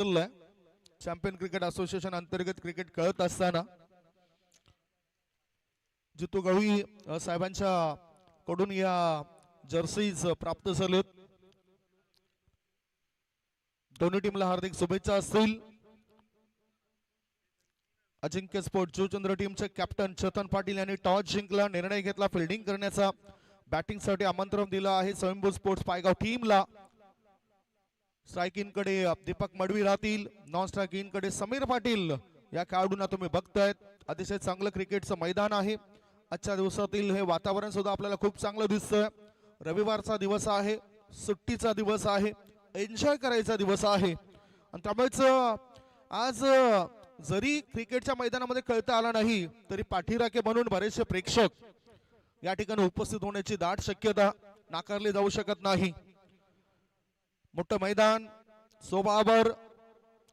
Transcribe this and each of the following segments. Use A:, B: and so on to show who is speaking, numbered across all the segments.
A: Champion cricket association अंतर्गत cricket खेळत असताना जितू गवळी साहेबांच्या कडून या जर्सीज प्राप्त झालेत. दोन्ही टीमला हार्दिक शुभेच्छा असतील. अजिंक्य स्पोर्ट जुचंद्र टीमचे कॅप्टन चेतन पाटील यांनी टॉस जिंकला, निर्णय घेतला फिल्डिंग करण्याचा, बॅटिंगसाठी आमंत्रण दिलं आहे स्वयंभू स्पोर्ट्स पायगाव टीमला. स्ट्रायकिंग कडे दीपक मडवी राहतील, नॉन स्ट्रायकिंग कडे समीर पाटील या खेळाडूंना तुम्ही बघतायत. अतिशय चांगलं क्रिकेटचं मैदान आहे. आजच्या दिवसातील हे वातावरण सुद्धा आपल्याला खूप चांगलं दिसतंय. रविवारचा दिवस आहे, सुट्टीचा दिवस आहे, एन्जॉय करायचा दिवस आहे आणि त्यामुळेच आज जरी क्रिकेटच्या मैदानामध्ये खेळता आला नाही तरी पाठीराखे म्हणून बरेचसे प्रेक्षक या ठिकाणी उपस्थित होण्याची दाट शक्यता नाकारली जाऊ शकत नाही. मोठं मैदान सोबाबर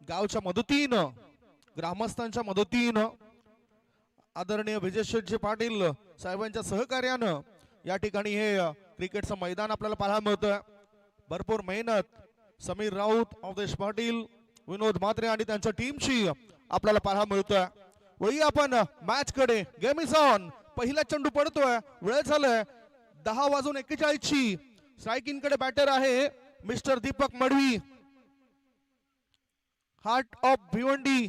A: गावच्या मदतीनं, ग्रामस्थांच्या मदतीनं, आदरणीय विजय शेठजी पाटील साहेबांच्या सहकार्यानं या ठिकाणी हे क्रिकेटचं मैदान आपल्याला पाहायला मिळतं. भरपूर मेहनत समीर राऊत, अवधेश पाटील, विनोद म्हात्रे आणि त्यांच्या टीमची आपल्याला पाहायला मिळतोय. वळी आपण मॅच कडे. Game is on. पहिला चेंडू पडतोय. वेळ झालाय 10:41 स्ट्रायकिंग कडे बॅटर आहे mister Deepak Madvi, heart of Bhiwandi.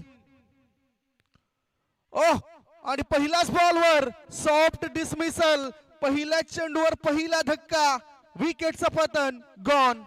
A: Oh, आणि पहिल्याच बॉलवर सॉफ्ट डिसमिसल. पहिल्या चेंडूवर पहिला धक्का, विकेटचं पतन, gone.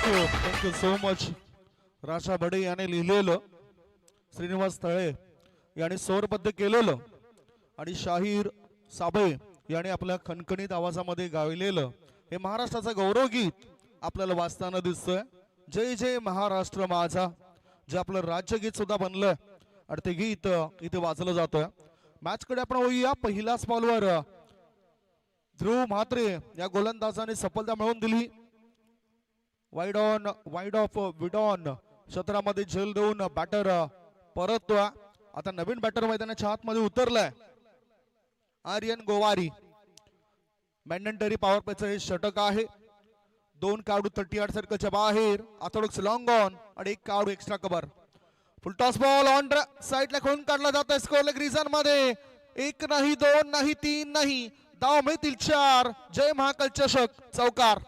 A: Thank you so much. Rasha Bade याने लिहिलेलं, श्रीनिवास तळे याने स्वरबद्ध केलेलं आणि शाहीर साबळे याने आपल्या खणखणीत आवाजामध्ये गायलेलं हे महाराष्ट्राचं गौरव गीत आपल्याला वाचताना दिसतंय. जय जय महाराष्ट्र माझा, जे आपलं राज्यगीत सुद्धा बनलंय आणि ते गीत इथे वाचलं जातोय. मॅच कडे आपण होऊया. पहिल्याच बॉलवर ध्रुव म्हात्रे या गोलंदाजाने सफलता मिळवून दिली. वाईड ऑफ विडॉन क्षेत्रामध्ये झेल देऊन बॅटर परततोय. आता नवीन बॅटर मैदानाच्या आतमध्ये उतरलाय आर्यन गोवारी. मॅन्डेटरी पॉवर प्लेचं हे षटक आहे. 2 खेळाडू 38 सर्कलच्या बाहेर, ऑर्थोडॉक्स लॉंग ऑन आणि 1 खेळाडू extra cover. Full toss ball on साइडला खेळून काढला जात आहे. स्कोर लेग रिझन मध्ये 1 नाही, 2 नाही, 3 नाही, धाव मिळतील 4. जय महाकाल चषक चौकार.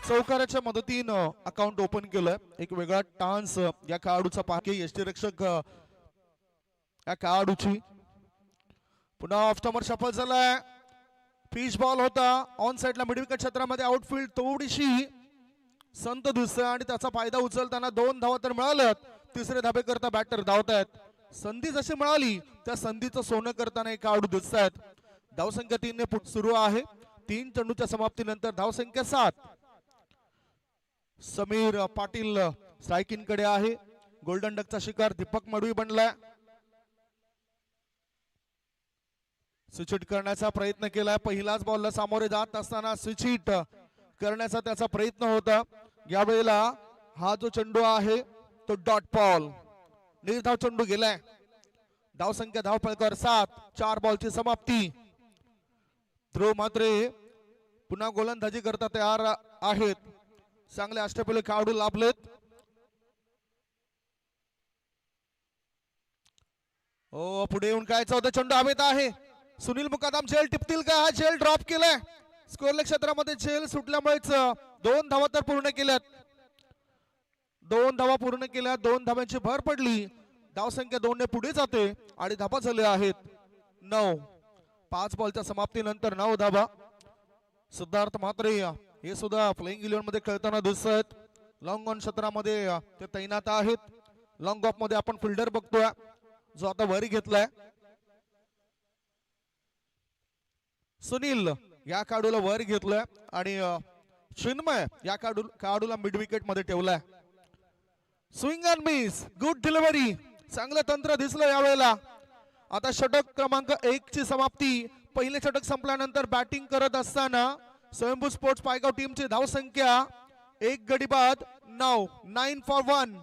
A: चौकाराच्या मदतीनं अकाउंट ओपन केलंय. एक वेगळा टान्स या खेळाडूचा पाके यष्टीरक्षक या खेळाडूची. पुन्हा ऑफ स्टंपर शफल झालाय. पिच बॉल होता ऑन साइडला मिड विकेट क्षेत्रामध्ये. आउटफील्ड थोडीशी संत दिसतंय आणि त्याचा फायदा उचलताना 2 धावा तर मिळाल्यात. तिसरे धाबे करता बॅटर धावतायत. संधी जशी मिळाली त्या संधीचं सोनं करताना एक खेळाडू दिसत आहेत. धावसंख्या 3 ने सुरू आहे. 3 चेंडूच्या समाप्तीनंतर धावसंख्या 7. समीर पाटील स्ट्रायकिंग कडे आहे. गोल्डन डकचा शिकार दीपक मडवी बनलाय. स्विच हिट करण्याचा प्रयत्न केलाय. पहिलाच बॉलला सामोरे जात असताना स्विच हिट करण्याचा त्याचा प्रयत्न होता. यावेळेला हा जो चेंडू आहे तो डॉट बॉल, निर्धाव चेंडू गेलाय. धावसंख्या धावफलकावर 7. 4 बॉलची समाप्ती. ध्रुव म्हात्रे पुन्हा गोलंदाजी करता तयार आहेत. चांगले अष्टपैलू खेळाडू लाभलेत. ओ, पुढे येऊन काय चौथा चेंडू हवेत आहे. सुनील मुकादम झेल टिपतील का? हा झेल ड्रॉप केलाय. स्कोरलेग क्षेत्रामध्ये झेल सुटल्यामुळेच 2 धावा तर पूर्ण केल्यात. 2 धावा पूर्ण केल्या, 2 धावांची भर पडली, धावसंख्या 2 ने पुढे जाते आणि धावा झाल्या आहेत 9. 5 बॉलच्या समाप्तीनंतर 9 धावा. सिद्धार्थ म्हात्रे हे सुद्धा फ्लाइंग इलेव्हन मध्ये खेळताना दिसत आहेत. लॉंग ऑन क्षेत्रामध्ये ते तैनात आहेत. लॉंग ऑफ मध्ये आपण फिल्डर बघतोय जो आता वरी घेतलाय. सुनील या खेळाडूला वर घेतलाय आणि चिन्मय या खेळाडूला मिड विकेट मध्ये ठेवलाय. Swing and miss, good delivery, चांगलं तंत्र दिसलं यावेळेला. आता षटक क्रमांक 1 ची समाप्ती. पहिले षटक संपल्यानंतर बॅटिंग करत असताना स्वयंभू स्पोर्ट्स पायगाव टीमची धावसंख्या 1 गडी बाद 9. 9 for 1.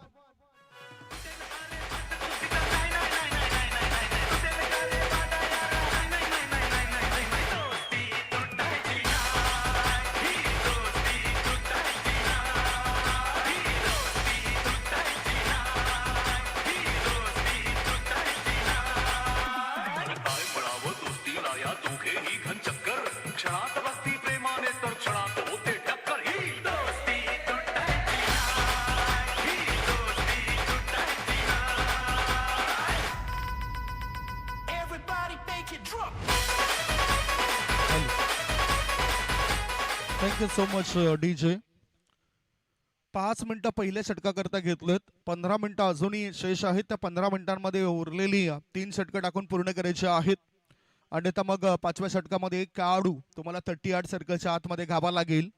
A: Thank you so much DJ. 5 मिनिटं पहिल्या षटकाकरता घेतलेत. 15 मिनिटं अजूनही शेष आहेत. त्या 15 मिनिटांमध्ये उरलेली 3 षटकं टाकून पूर्ण करायची आहेत. आणि तर मग 5व्या षटकामध्ये एक खेळाडू तुम्हाला 38 सर्कलच्या आतमध्ये घावा लागेल.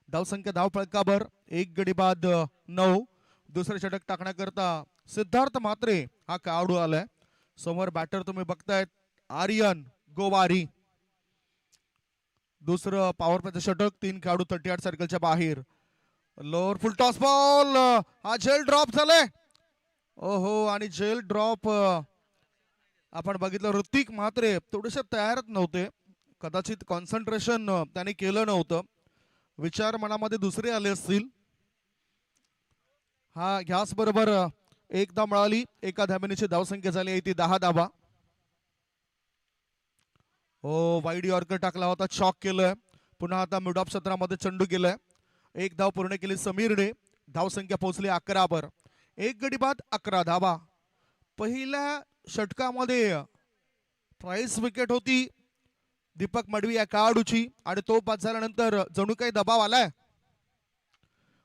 A: धावसंख्या धाव फलकावर 1 गडी बाद 9. दुसरे षटक टाकण्याकरता सिद्धार्थ म्हात्रे हा खेळाडू आलाय. समोर बॅटर तुम्ही बघतायत आर्यन गोवारी. दुसरं पॉवर प्लेचं षटक. 3 खेळाडू 38 सर्कलच्या बाहेर. लोअर फुल टॉस बॉल, हा झेल ड्रॉप झालाय. ओहो, आणि झेल ड्रॉप आपण बघितलं. ऋतिक म्हात्रे थोडेसे तयारच नव्हते, कदाचित कॉन्सन्ट्रेशन त्याने केलं नव्हतं, विचार मनामध्ये दुसरे आले असतील. हा ह्याच बरोबर एकदा मिळाली. एका धाब्याची धावसंख्या झाली आहे ती 10 धावा. हो, वाईड यॉर्कर टाकला होता, चॉक केलंय. पुन्हा आता मिड ऑफ क्षेत्रामध्ये चेंडू केलाय. 1 धाव पूर्ण केली समीरने. धावसंख्या पोहोचली 11 वर. 1 गडी बाद 11 धावा. पहिल्या षटकामध्ये प्राइस विकेट होती दीपक मडवी या खेळाडूची आणि तो बाद झाल्यानंतर जणू काही दबाव आलाय.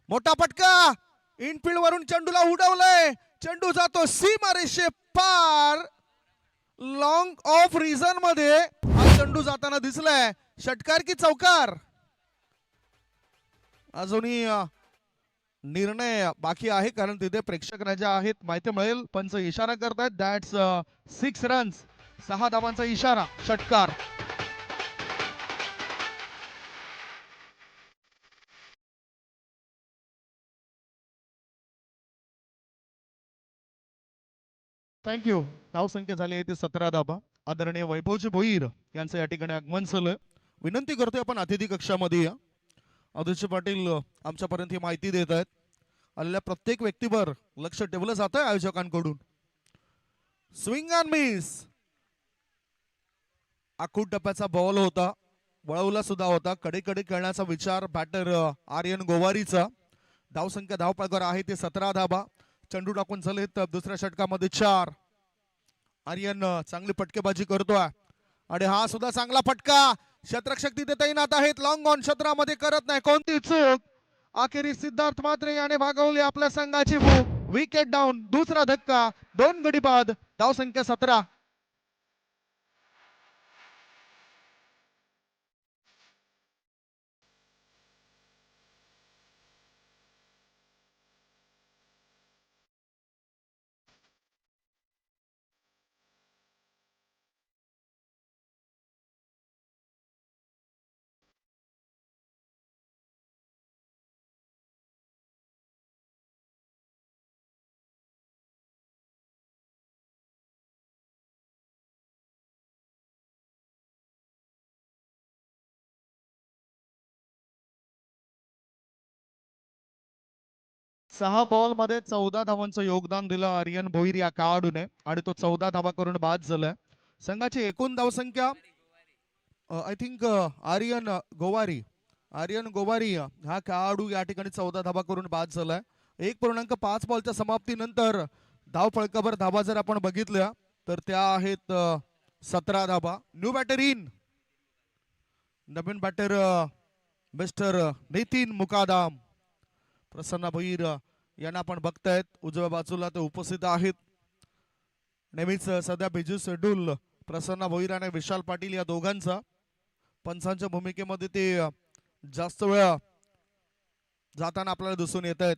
A: मोठा फटका, इनफिल्ड वरून चेंडूला उडवलंय. चेंडू जातो सीमारेषे पार. लॉंग ऑफ रिझन मध्ये हा चेंडू जाताना दिसलाय. षटकार की चौकार अजूनही निर्णय बाकी आहे, कारण तिथे प्रेक्षक राजा आहेत. माहिती मिळेल. पंच इशारा करतायत. That's 6 runs. 6 धावांचा इशारा. षटकार. थँक्यू. धावसंख्या झाली आहे ती 17 धावा. आदरणीय वैभवजी भोईर यांचं या ठिकाणी आगमन झालं. विनंती करतोय आपण अतिथी कक्षामध्ये या. अध्यक्ष पाटील आमच्यापर्यंत ही माहिती देत आहेत. आलेल्या प्रत्येक व्यक्तीवर लक्ष ठेवलं जात आहे आयोजकांकडून. Swing and miss. आखूट टप्प्याचा बॉल होता, वळवला सुद्धा होता. कडे खेळण्याचा विचार बॅटर आर्यन गोवारीचा. धावसंख्या धावपळावर आहे ते 17 धावा. चेंडू टाकून झाले तर दुसऱ्या षटकामध्ये 4. आर्यन चांगली फटकेबाजी करतोय आणि हा सुद्धा चांगला फटका. क्षेत्ररक्षक तिथे तैनात आहेत. लॉंग ऑन क्षेत्रामध्ये करत नाही कोणती चूक. अखेरीस सिद्धार्थ म्हात्रे याने भागवली आपल्या संघाची भूक. Wicket down. दुसरा धक्का. 2 गडी बाद. धावसंख्या 17. सहा बॉल मध्ये 14 धावांचं योगदान दिलं आर्यन भोईर या खेळाडूने आणि तो 14 धावा करून बाद झालाय. संघाची एकूण धावसंख्या आय थिंक आर्यन गोवारी हा खेळाडू या ठिकाणी 14 धावा करून बाद झालाय. 1.5 बॉलच्या समाप्तीनंतर धाव फळकावर धाबा जर आपण बघितल्या तर त्या आहेत 17 धाबा. न्यू बॅटर इन, नवीन बॅटर मिस्टर नितीन मुकादम. प्रसन्न भोईर यांना आपण बघतायत उजव्या बाजूला ते उपस्थित आहेत. नेहमीच सध्या बिजू शेड्यूल प्रसन्न भोईर आणि विशाल पाटील या दोघांचा पंचांच्या भूमिकेमध्ये ते जास्त वेळ जाताना आपल्याला दिसून येत आहेत.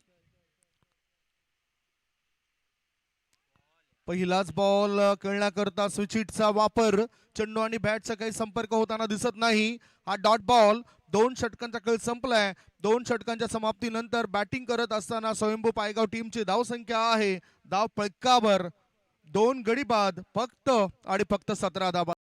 A: पहिलाच बॉल खेळण्याकरता स्विचिटचा वापर, चेंडू आणि बॅटचा काही संपर्क होताना दिसत नाही. हा डॉट बॉल. 2 षटकांचा खेळ संपलाय. 2 षटकांच्या समाप्तीनंतर बॅटिंग करत असताना स्वयंभू पायगाव टीमची धावसंख्या आहे धाव फळकावर 2 गडी बाद, फक्त आणि फक्त 17 धावा.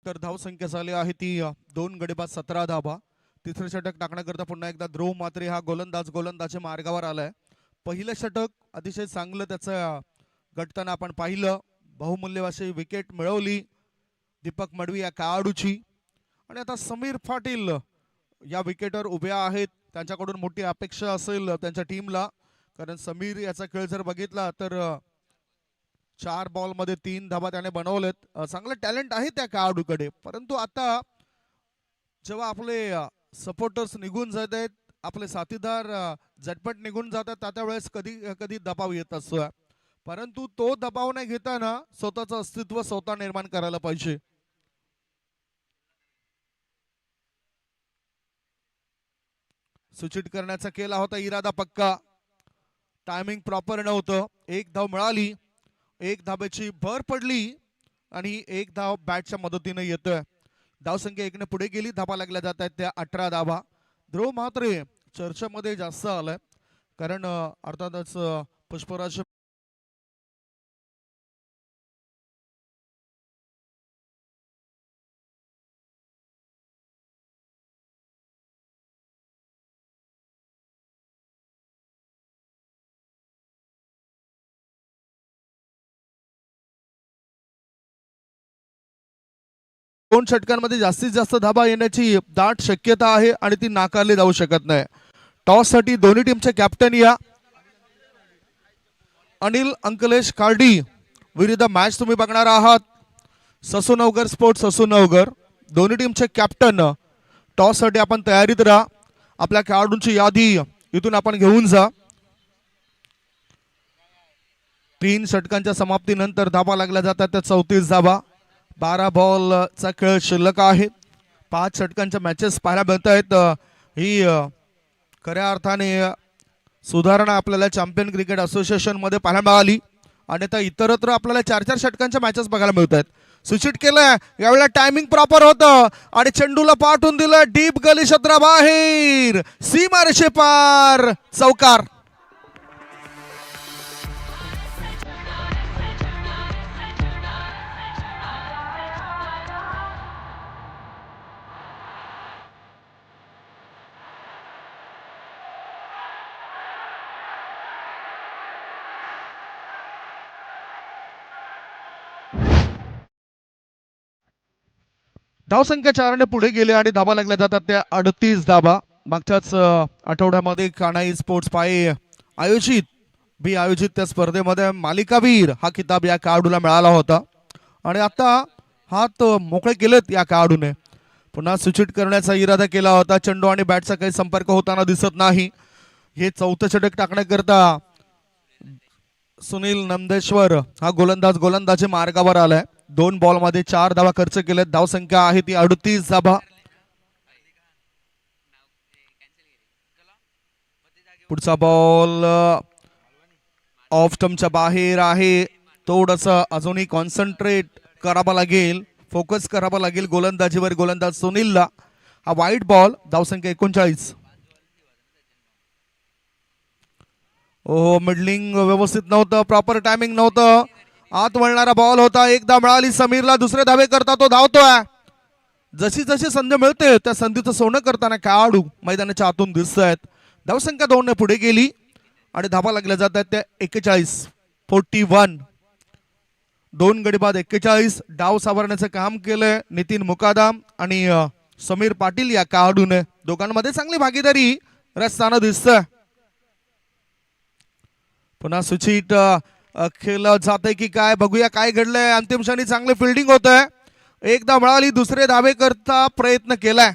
A: तर धावसंख्या झाली आहे ती 2 गडी बाद 17 धावा. तिसरं षटक टाकण्याकरता पुन्हा एकदा ध्रुव म्हात्रे हा गोलंदाज मार्गावर आलाय. पहिलं षटक अतिशय चांगलं त्याचं घडताना आपण पाहिलं. बहुमूल्यवाशी विकेट मिळवली दीपक मडवी या खेळाडूची. आणि आता समीर पाटील या विकेटवर उभ्या आहेत. त्यांच्याकडून मोठी अपेक्षा असेल त्यांच्या टीमला, कारण समीर याचा खेळ जर बघितला तर 4 बॉल मध्ये 3 धाबा त्याने बनवलेत. चांगलं टॅलेंट आहे त्या खेळाडूकडे. परंतु आता जेव्हा आपले सपोर्टर्स निघून जात आहेत, आपले साथीदार झटपट निघून जातात, त्या वेळेस कधी कधी दबाव येत असतो. परंतु तो दबाव नाही घेताना स्वतःचं अस्तित्व स्वतः निर्माण करायला पाहिजे. सूचित करण्याचा केला होता इरादा पक्का, टायमिंग प्रॉपर नव्हतं. 1 धाव मिळाली, 1 धाब्याची भर पडली आणि 1 धाव बॅटच्या मदतीने येतोय. धावसंख्या 1 ने पुढे गेली. धाबा लागल्या जात आहेत त्या 18 धाबा. ध्रुव म्हात्रे चर्चेमध्ये जास्त आलाय, कारण अर्थातच पुष्पराज दोन षटकांमध्ये जास्तीत जास्त धाबा येण्याची दाट शक्यता आहे आणि ती नाकारली जाऊ शकत नाही. टॉस साठी दोन्ही टीमचे कॅप्टन या अनिल अंकलेश कार्डी विरुद्ध मॅच तुम्ही बघणार आहात. ससूनवगर स्पोर्ट्स ससूनवगर दोन्ही टीमचे कॅप्टन. टॉस साठी आपण तयारीत राहा. आपल्या खेळाडूंची यादी इथून आपण घेऊन जा. 3 षटकांच्या समाप्तीनंतर धाबा लागल्या जातात त्या 34 धाबा. 12 बॉलचा खेळ शिल्लक आहे. 5 षटकांच्या मॅचेस पाहायला मिळत आहेत. ही खऱ्या अर्थाने सुधारणा आपल्याला चॅम्पियन क्रिकेट असोसिएशन मध्ये पाहायला मिळाली आणि आता इतरत्र आपल्याला 4-4 षटकांच्या मॅचेस बघायला मिळत आहेत. सूचित केलंय यावेळेला टायमिंग प्रॉपर होतं आणि चेंडूला पाठवून दिलं डीप गली क्षेत्राबाहेर, सीमारेषे पार, चौकार. धावसंख्या 4 ने पुढे गेले आणि धाबा लागल्या जातात त्या 38 धाबा. मागच्याच आठवड्यामध्ये कानाई स्पोर्ट्स पाय आयोजित त्या स्पर्धेमध्ये मालिकावीर हा किताब या खेळाडूला मिळाला होता आणि आता हात मोकळे केलेत या खेळाडूने. पुन्हा सूचित करण्याचा इरादा केला होता. चेंडू आणि बॅटचा काही संपर्क होताना दिसत नाही. हे 4थं षटक टाकण्याकरता सुनील नंदेश्वर हा गोलंदाज मार्गावर आलाय. 2 बॉल मध्ये 4 धावा खर्च केल्यात. धावसंख्या आहे ती 38 धाबा. पुढचा बॉल ऑफ स्टंपच्या बाहेर आहे. थोडंसं अजूनही कॉन्सन्ट्रेट करावं लागेल, फोकस करावा लागेल गोलंदाजीवर गोलंदाज सुनीलला. हा वाईट बॉल. धावसंख्या 39. ओ मिडलिंग व्यवस्थित नव्हतं, प्रॉपर टायमिंग नव्हतं. आत वळणारा बॉल होता. एकदा मिळाली समीरला, दुसरे धावे करता तो धावतोय. जशी जशी संधी मिळते त्या संधीचं सोनं करताना खेळाडू मैदानाच्या आतून दिसत आहेत. धावसंख्या 2 ने पुढे गेली आणि धावा लागल्या जात आहेत त्या 41. 2 गडी बाद 41. डाव सावरण्याचं काम केलंय नितीन मुकादम आणि समीर पाटील या खेळाडूने. दोघांमध्ये चांगली भागीदारी रस्त्यानं दिसतंय. पुन्हा सुचित खेळलं जाते की काय, बघूया काय घडलंय. अंतिम क्षणी चांगले फिल्डिंग होत आहे. एकदा मिळाली, दुसरे धावे करता प्रयत्न केलाय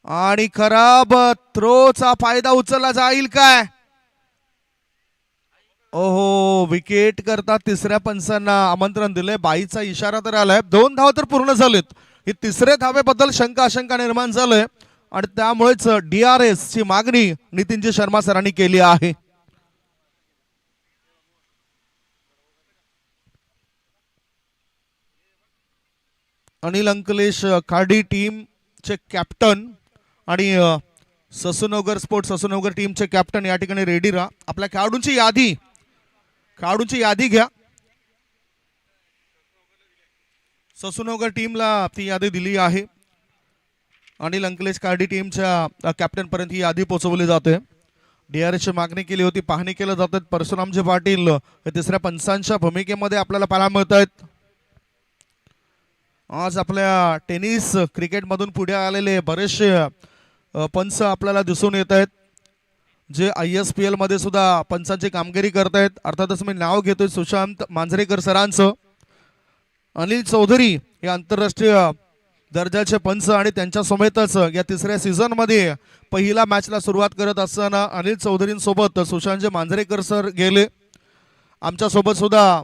A: आणि खराब थ्रोचा फायदा उचलला जाईल काय. ओहो, विकेट करता तिसऱ्या पंचांना आमंत्रण दिले. बाईचा इशारा तर आलाय. 2 धाव तर पूर्ण झालेत. ही तिसऱ्या धावेबद्दल शंका आशंका निर्माण झालंय आणि त्यामुळेच DRS ची मागणी नितीनजी शर्मा सरांनी केली आहे. अनिल अंकलेश खाडी टीमचे कॅप्टन आणि ससूनगर स्पोर्ट्स ससूनगर टीमचे कॅप्टन या ठिकाणी रेडी राहा. आपल्या खेळाडूंची यादी घ्या. ससूनगर टीमला ती यादी दिली आहे. अनिल अंकलेश खाडी टीमच्या कॅप्टन पर्यंत ही यादी पोहोचवली जाते. DRS ची मागणी केली होती, पाहणी केलं जात. परशुरामजी पाटील हे तिसऱ्या पंचांच्या भूमिकेमध्ये आपल्याला पाहायला मिळत आहेत. आज आपल्या टेनिस क्रिकेटमधून पुढे आलेले बरेचसे पंच आपल्याला दिसून येत आहेत, जे ISPL मध्ये सुद्धा पंचांची कामगिरी करत आहेत. अर्थातच मी नाव घेतोय सुशांत मांजरेकर सरांचं. अनिल चौधरी हे आंतरराष्ट्रीय दर्जाचे पंच आणि त्यांच्या समेतच या तिसऱ्या सीझन मध्ये पहिला मॅचला सुरुवात करत असताना अनिल चौधरींसोबत सुशांतजी मांजरेकर सर गेले. आमच्यासोबत सुद्धा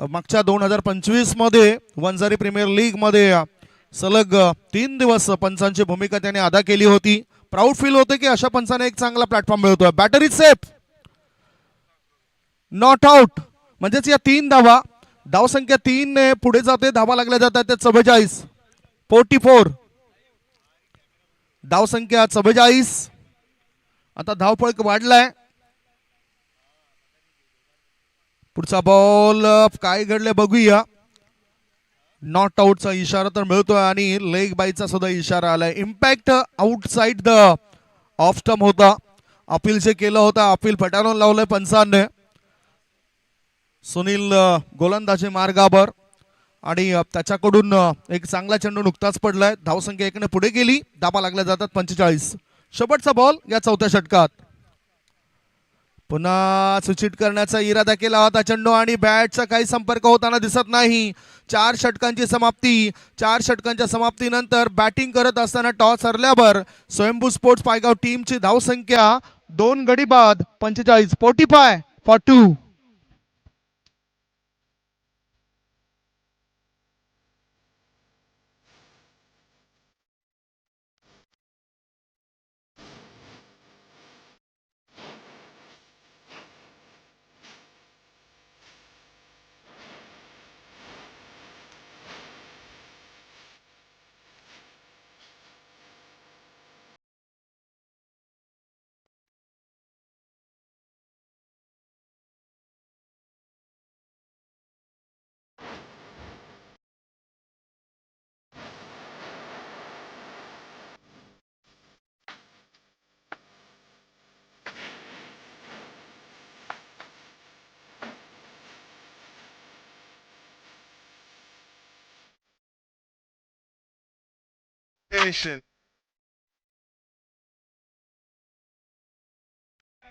A: मागच्या 2025 मध्ये वंजारी प्रीमियर लीग मध्ये सलग 3 दिवस पंचांची भूमिका त्याने अदा केली होती. प्राऊड फील होते की अशा पंचांना एक चांगला प्लॅटफॉर्म मिळतोय. Batter is safe, not out. म्हणजेच या 3 धावा, धावसंख्या 3 ने पुढे जाते. धावा लागल्या जातात त्या 44. धावसंख्या 44. आता धावफळक वाढलाय. पुढचा बॉल काय घडले बघूया. नॉट आउटचा इशारा तर मिळतोय आणि लेग बायचा सुद्धा इशारा आलाय. Impact outside the off stump होता. अपील जे केलं होतं, अपील फटाळून लावलंय पंचांनी. सुनील गोलंदाजी मार्गावर आणि त्याच्याकडून एक चांगला चेंडू नुकताच पडलाय. धावसंख्या 1 ने पुढे गेली. धावा लागल्या जातात 45. शेवटचा बॉल या 4थ्या षटकात. पुन्हा सूचित करण्याचा इरादा केला होता चेंडू आणि बॅटचा काही संपर्क होताना दिसत नाही. 4 षटकांची समाप्ती. 4 षटकांच्या समाप्तीनंतर बॅटिंग करत असताना टॉस हरल्यावर स्वयंभू स्पोर्ट्स पायगाव टीमची धावसंख्या 2 गडी बाद 45. 45-42.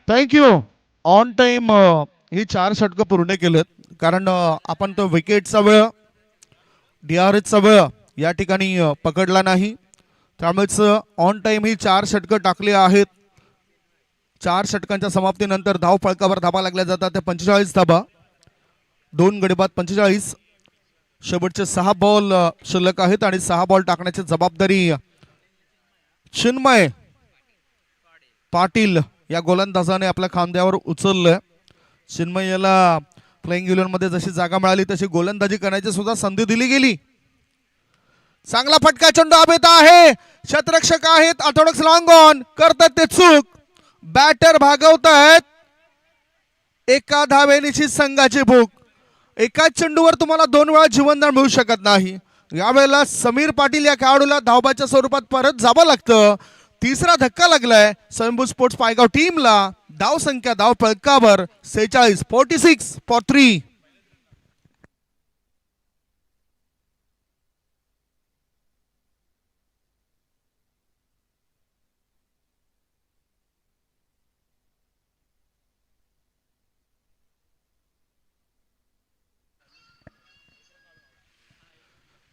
A: थँक्यू. ऑन टाइम ही 4 षटकं पूर्ण केलेत. कारण आपण तो विकेटचा वेळ, DRS चा वेळ या ठिकाणी पकडला नाही. त्यामुळेच ऑन टाइम ही 4 षटकं टाकली आहेत. 4 षटकांच्या समाप्तीनंतर धाव फळकावर धावा लागल्या जातात त्या 45 धाबा. 2 गडी बाद 45. शेवटचे 6 बॉल शिल्लक आहेत आणि 6 बॉल टाकण्याची जबाबदारी चिन्मय पाटील या गोलंदाजाने आपल्या खांद्यावर उचललंय. चिन्मय याला फ्लाइंग 11 मध्ये जशी जागा मिळाली तशी गोलंदाजी करण्याची सुद्धा संधी दिली गेली. चांगला फटका चेंडू हवेत आहे. क्षेत्ररक्षक आहेत ऑर्थोडॉक्स लॉंग ऑन करतात ते चूक. बॅटर भागवतायत. एका धावेनीची संघाची भूक. एकाच चेंडूवर तुम्हाला 2 वेळा जीवनदान मिळू शकत नाही. यावेळेला समीर पाटील या खेळाडूला धावबाच्या स्वरूपात परत जावं लागतं. तिसरा धक्का लागलाय स्वयंभू स्पोर्ट्स पायगाव टीमला. धाव संख्या धाव फलकावर 46 फॉर 3.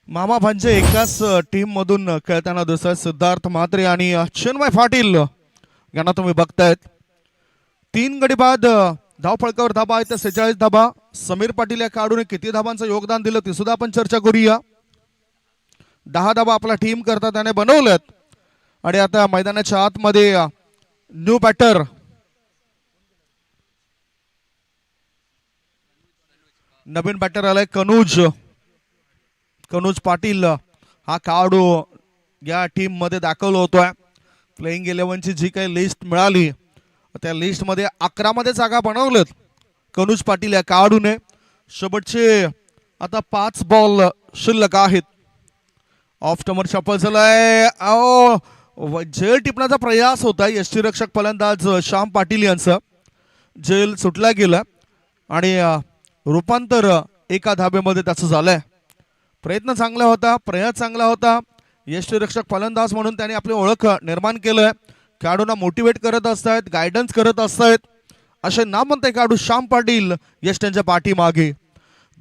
A: मामा भांजे एकाच टीम मधून खेळताना दिसतात. सिद्धार्थ म्हात्रे आणि चिन्मय पाटील यांना तुम्ही बघतायत. 3 गडी बाद धाव फळकावर धाबा आहे तर 46 धाबा. समीर पाटील या खेळाडूने किती धाबांचं योगदान दिलं ती सुद्धा आपण चर्चा करूया. 10 धाबा आपला टीम करता त्याने बनवल्यात. आणि आता मैदानाच्या आतमध्ये न्यू बॅटर नवीन बॅटर आलाय कनुज पाटील. हा खेळाडू या टीम मध्ये दाखल होतोय. प्लेइंग 11 ची जी काही लिस्ट मिळाली त्या लिस्ट मध्ये 11 मध्ये जागा बनवल्यात कनुज पाटील या खेळाडूने. शेवटचे आता 5 बॉल शिल्लक आहेत. ऑफ स्टंपर शफल झालाय. झेल टिपण्याचा प्रयास होता यष्टीरक्षक फलंदाज श्याम पाटील यांचा. झेल सुटला गेला आणि रूपांतर एका धाब्यामध्ये त्याचं झालंय. प्रयत्न चांगला होता, प्रयास चांगला होता. यष्टीरक्षक फलंदाज म्हणून त्यांनी आपली ओळख निर्माण केलंय. खेळाडूंना मोटिवेट करत असतायत, गायडन्स करत असतायत. असे नामवंत खेळाडू श्याम पाटील यष्ट्यांच्या पाठीमागे.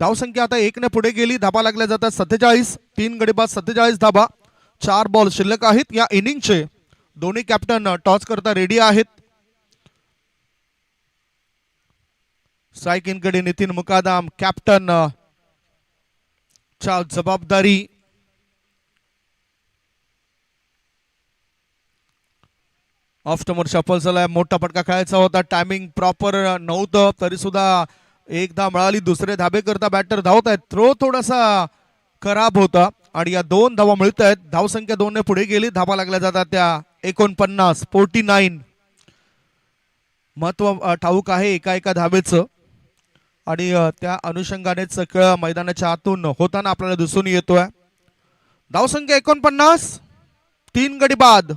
A: धावसंख्या आता 1 ने पुढे गेली. धाबा लागल्या जातात 47. 3 गडी बाद 47 धाबा. 4 बॉल शिल्लक आहेत या इनिंगचे. दोन्ही कॅप्टन टॉस करता रेडी आहेत. स्ट्राइक कडे नितीन मुकादम कॅप्टन च्या जबाबदारी. ऑफ स्टंपर शफल झालाय. मोठा फटका खेळायचा होता. टायमिंग प्रॉपर नव्हतं तरी सुद्धा एक धाव मिळाली. दुसरे धाबे करता बॅटर धावत आहेत. थ्रो थोडासा खराब होता आणि या 2 धावा मिळत आहेत. धावसंख्या 2 ने पुढे गेली. धाबा लागल्या जातात त्या 49. महत्व ठाऊक आहे एका धाबेचं आणि त्या अनुषंगानेच खेळ मैदानाच्या आतून होताना आपल्याला दिसून येतोय. धावसंख्या 49. 3 गडी बाद.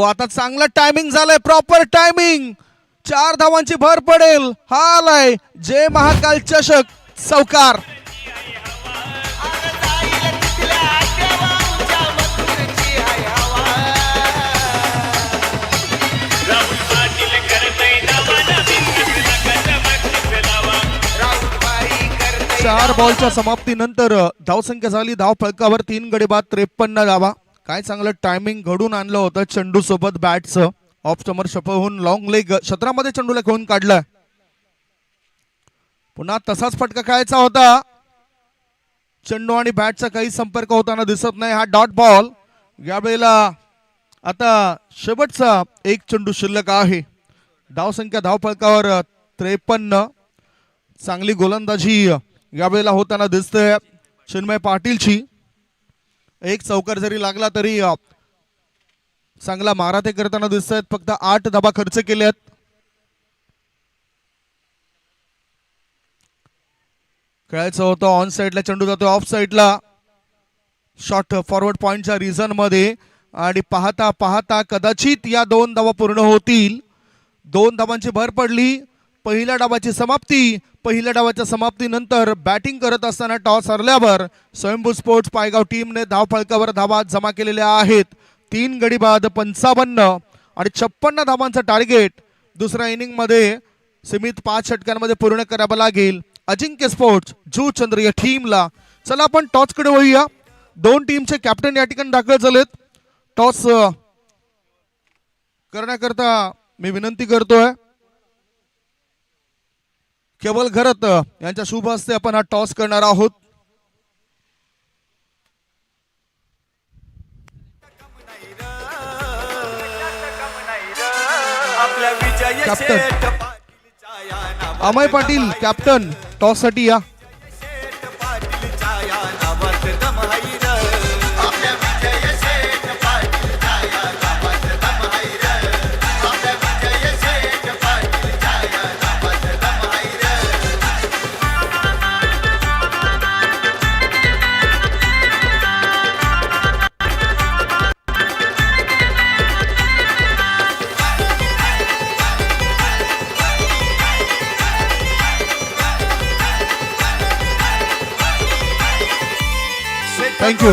A: आता चांगला टायमिंग झालंय. Proper timing. 4 धावांची भर पडेल. हा आलाय जय महाकाल चषक चौकार. चार बॉलच्या समाप्तीनंतर धावसंख्या झाली धाव फलकावर 3 गडी बाद 53 धावा. काय चांगलं टायमिंग घडून आणलं होतं चेंडू सोबत बॅटचं. ऑफ स्टंपर शफल होऊन लॉंग लेग क्षेत्रामध्ये चेंडूला घेऊन काढलाय. पुन्हा तसाच फटका खेळायचा होता. चेंडू आणि बॅटचा काही संपर्क होताना दिसत नाही. हा डॉट बॉल. यावेळेला आता शेवटचा एक चेंडू शिल्लक आहे. धावसंख्या धाव फलकावर 53. चांगली गोलंदाजी यावेळेला होताना दिसतंय चिन्मय पाटीलची. एक चौकार जरी लागला तरी चांगला मारा ते करताना दिसत आहेत. फक्त 8 धाबा खर्च केल्यात. खेळायचं होतं ऑन साइडला. चेंडू जातो ऑफ साइडला. शॉट फॉरवर्ड पॉइंटच्या रिझन मध्ये आणि पाहता पाहता कदाचित या 2 धावा पूर्ण होतील. 2 धावांची भर पडली. पहिल्या डावाची समाप्ती. पहिल्या डावाच्या समाप्तीनंतर बॅटिंग करत असताना टॉस हरल्यावर स्वयंभू स्पोर्ट्स पायगाव टीमने धाव फलकावर धावा जमा केलेल्या आहेत. 3 गडी बाद 55 आणि 56 धावांचं टार्गेट दुसऱ्या इनिंग मध्ये सीमित 5 षटकांमध्ये पूर्ण करावं लागेल अजिंक्य स्पोर्ट्स जुचंद्र या टीमला. चला आपण टॉस कडे वळूया. 2 टीमचे कॅप्टन या ठिकाणी दाखल झालेत. टॉस करण्याकरता मी विनंती करतोय केवल घरत यांच्या शुभ हस्ते आपण हा टॉस करणार आहोत. Captain Amay Patil captain toss साठी या. थँक्यू.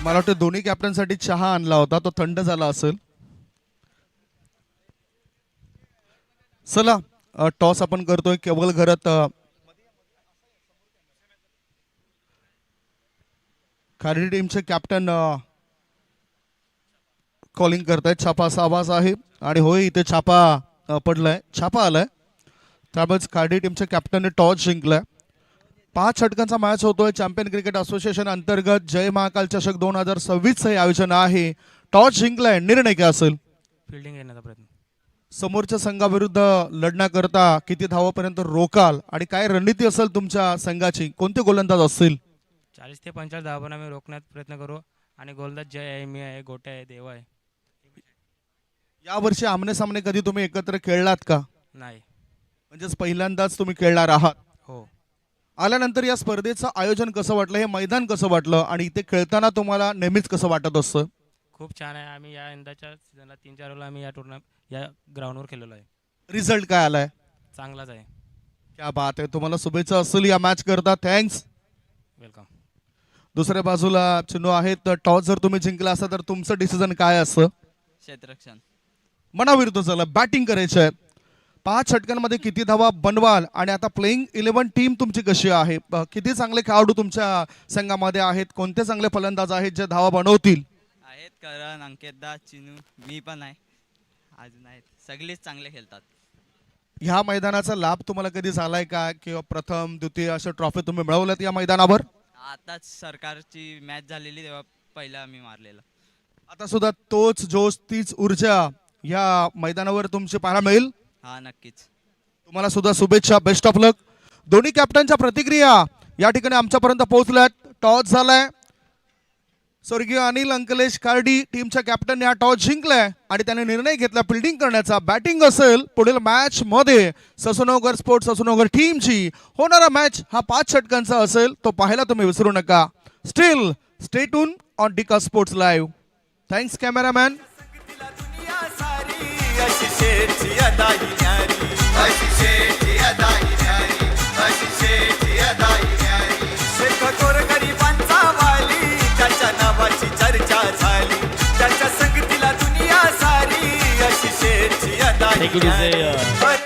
A: मला वाटतं दोन्ही कॅप्टन साठी चहा आणला होता, तो थंड झाला असेल. चला टॉस आपण करतोय केवळ घरात. खारडी टीमचे कॅप्टन कॉलिंग करतायत. छापा असा आवाज आहे आणि होय इथे छापा पडलाय, छापा आलाय. त्यामुळेच खारडी टीमच्या कॅप्टनने टॉस जिंकलाय. 5 षटकांचा मॅच होतोय. चॅम्पियन क्रिकेट असोसिएशन अंतर्गत जय महाकाल चषक 2026 हे आयोजन आहे. टॉस जिंकलाय, निर्णय काय असेल?
B: फिल्डिंग घेण्याचा प्रयत्न.
A: समोरच्या संघाविरुद्ध लढण्याकरता किती धावापर्यंत रोकाल आणि काय रणनीती असेल तुमच्या संघाची? कोणते गोलंदाज असतील?
B: 40 ते 45 धावांवर आम्ही रोखण्यात प्रयत्न करू आणि गोलंदाज जय आहे, मी आहे, गोटे आहे, देवा आहे.
A: यावर्षी आमने सामने कधी तुम्ही एकत्र खेळलात का?
B: नाही.
A: म्हणजेच पहिल्यांदाच तुम्ही खेळणार आहात.
B: हो.
A: आल्यानंतर या स्पर्धेचं आयोजन कसं वाटलं, हे मैदान कसं वाटलं आणि इथे खेळताना तुम्हाला नेहमीच कसं वाटत असतं?
B: खूप छान आहे. आम्ही या यंदाच्या सीझनला 3-4 वेळा आम्ही या ग्राउंडवर खेळलेलो आहे.
A: रिझल्ट काय आलाय?
B: चांगलाच आहे.
A: क्या बात आहे. तुम्हाला शुभेच्छा असतील या मॅच करता. थँक्स.
B: वेलकम.
A: दुसऱ्या बाजूला चिन्ह आहेत. टॉस जर तुम्ही जिंकला असता तर तुमचं डिसिजन काय असतं?
C: क्षेत्ररक्षण.
A: मनाविरुद्ध चला बॅटिंग करायची आहे. 5 षटकांमध्ये किती धावा बनवाल आणि आता प्लेइंग 11 टीम तुमची कशी आहे? किती चांगले खेळाडू तुमच्या संघामध्ये आहेत? कोणते चांगले फलंदाज आहेत जे धावा बनवतील?
C: आहेत करण, अंकितदा, चिनू, मी पण आहे, अजून आहेत, सगळेच चांगले खेळतात.
A: ह्या मैदानाचा लाभ तुम्हाला कधी झालाय का, किंवा प्रथम द्वितीय अशा ट्रॉफी तुम्ही मिळवल्यात या मैदानावर?
C: आताच सरकारची मॅच झालेली तेव्हा पहिला आम्ही मारलेला.
A: आता सुद्धा तोच जोश, तीच ऊर्जा या मैदानावर तुमची पाहायला मिळेल.
C: हा नक्कीच.
A: तुम्हाला सुद्धा शुभेच्छा, बेस्ट ऑफ लक. दोन्ही कॅप्टनच्या प्रतिक्रिया या ठिकाणी आमच्यापर्यंत पोहोचल्यात. टॉस झालाय. स्वर्गीय अनिल अंकलेश खारडी टीमच्या कॅप्टनने हा टॉस जिंकलाय आणि त्याने निर्णय घेतला फिल्डिंग करण्याचा. बॅटिंग असेल पुढील मॅच मध्ये ससूनगर स्पोर्ट्स ससूनगर टीमची होणारा मॅच हा 5 षटकांचा असेल, तो पाहायला तुम्ही विसरू नका. स्टील स्टे ट्यून ऑन डिका स्पोर्ट्स लाईव्ह. Thanks cameraman.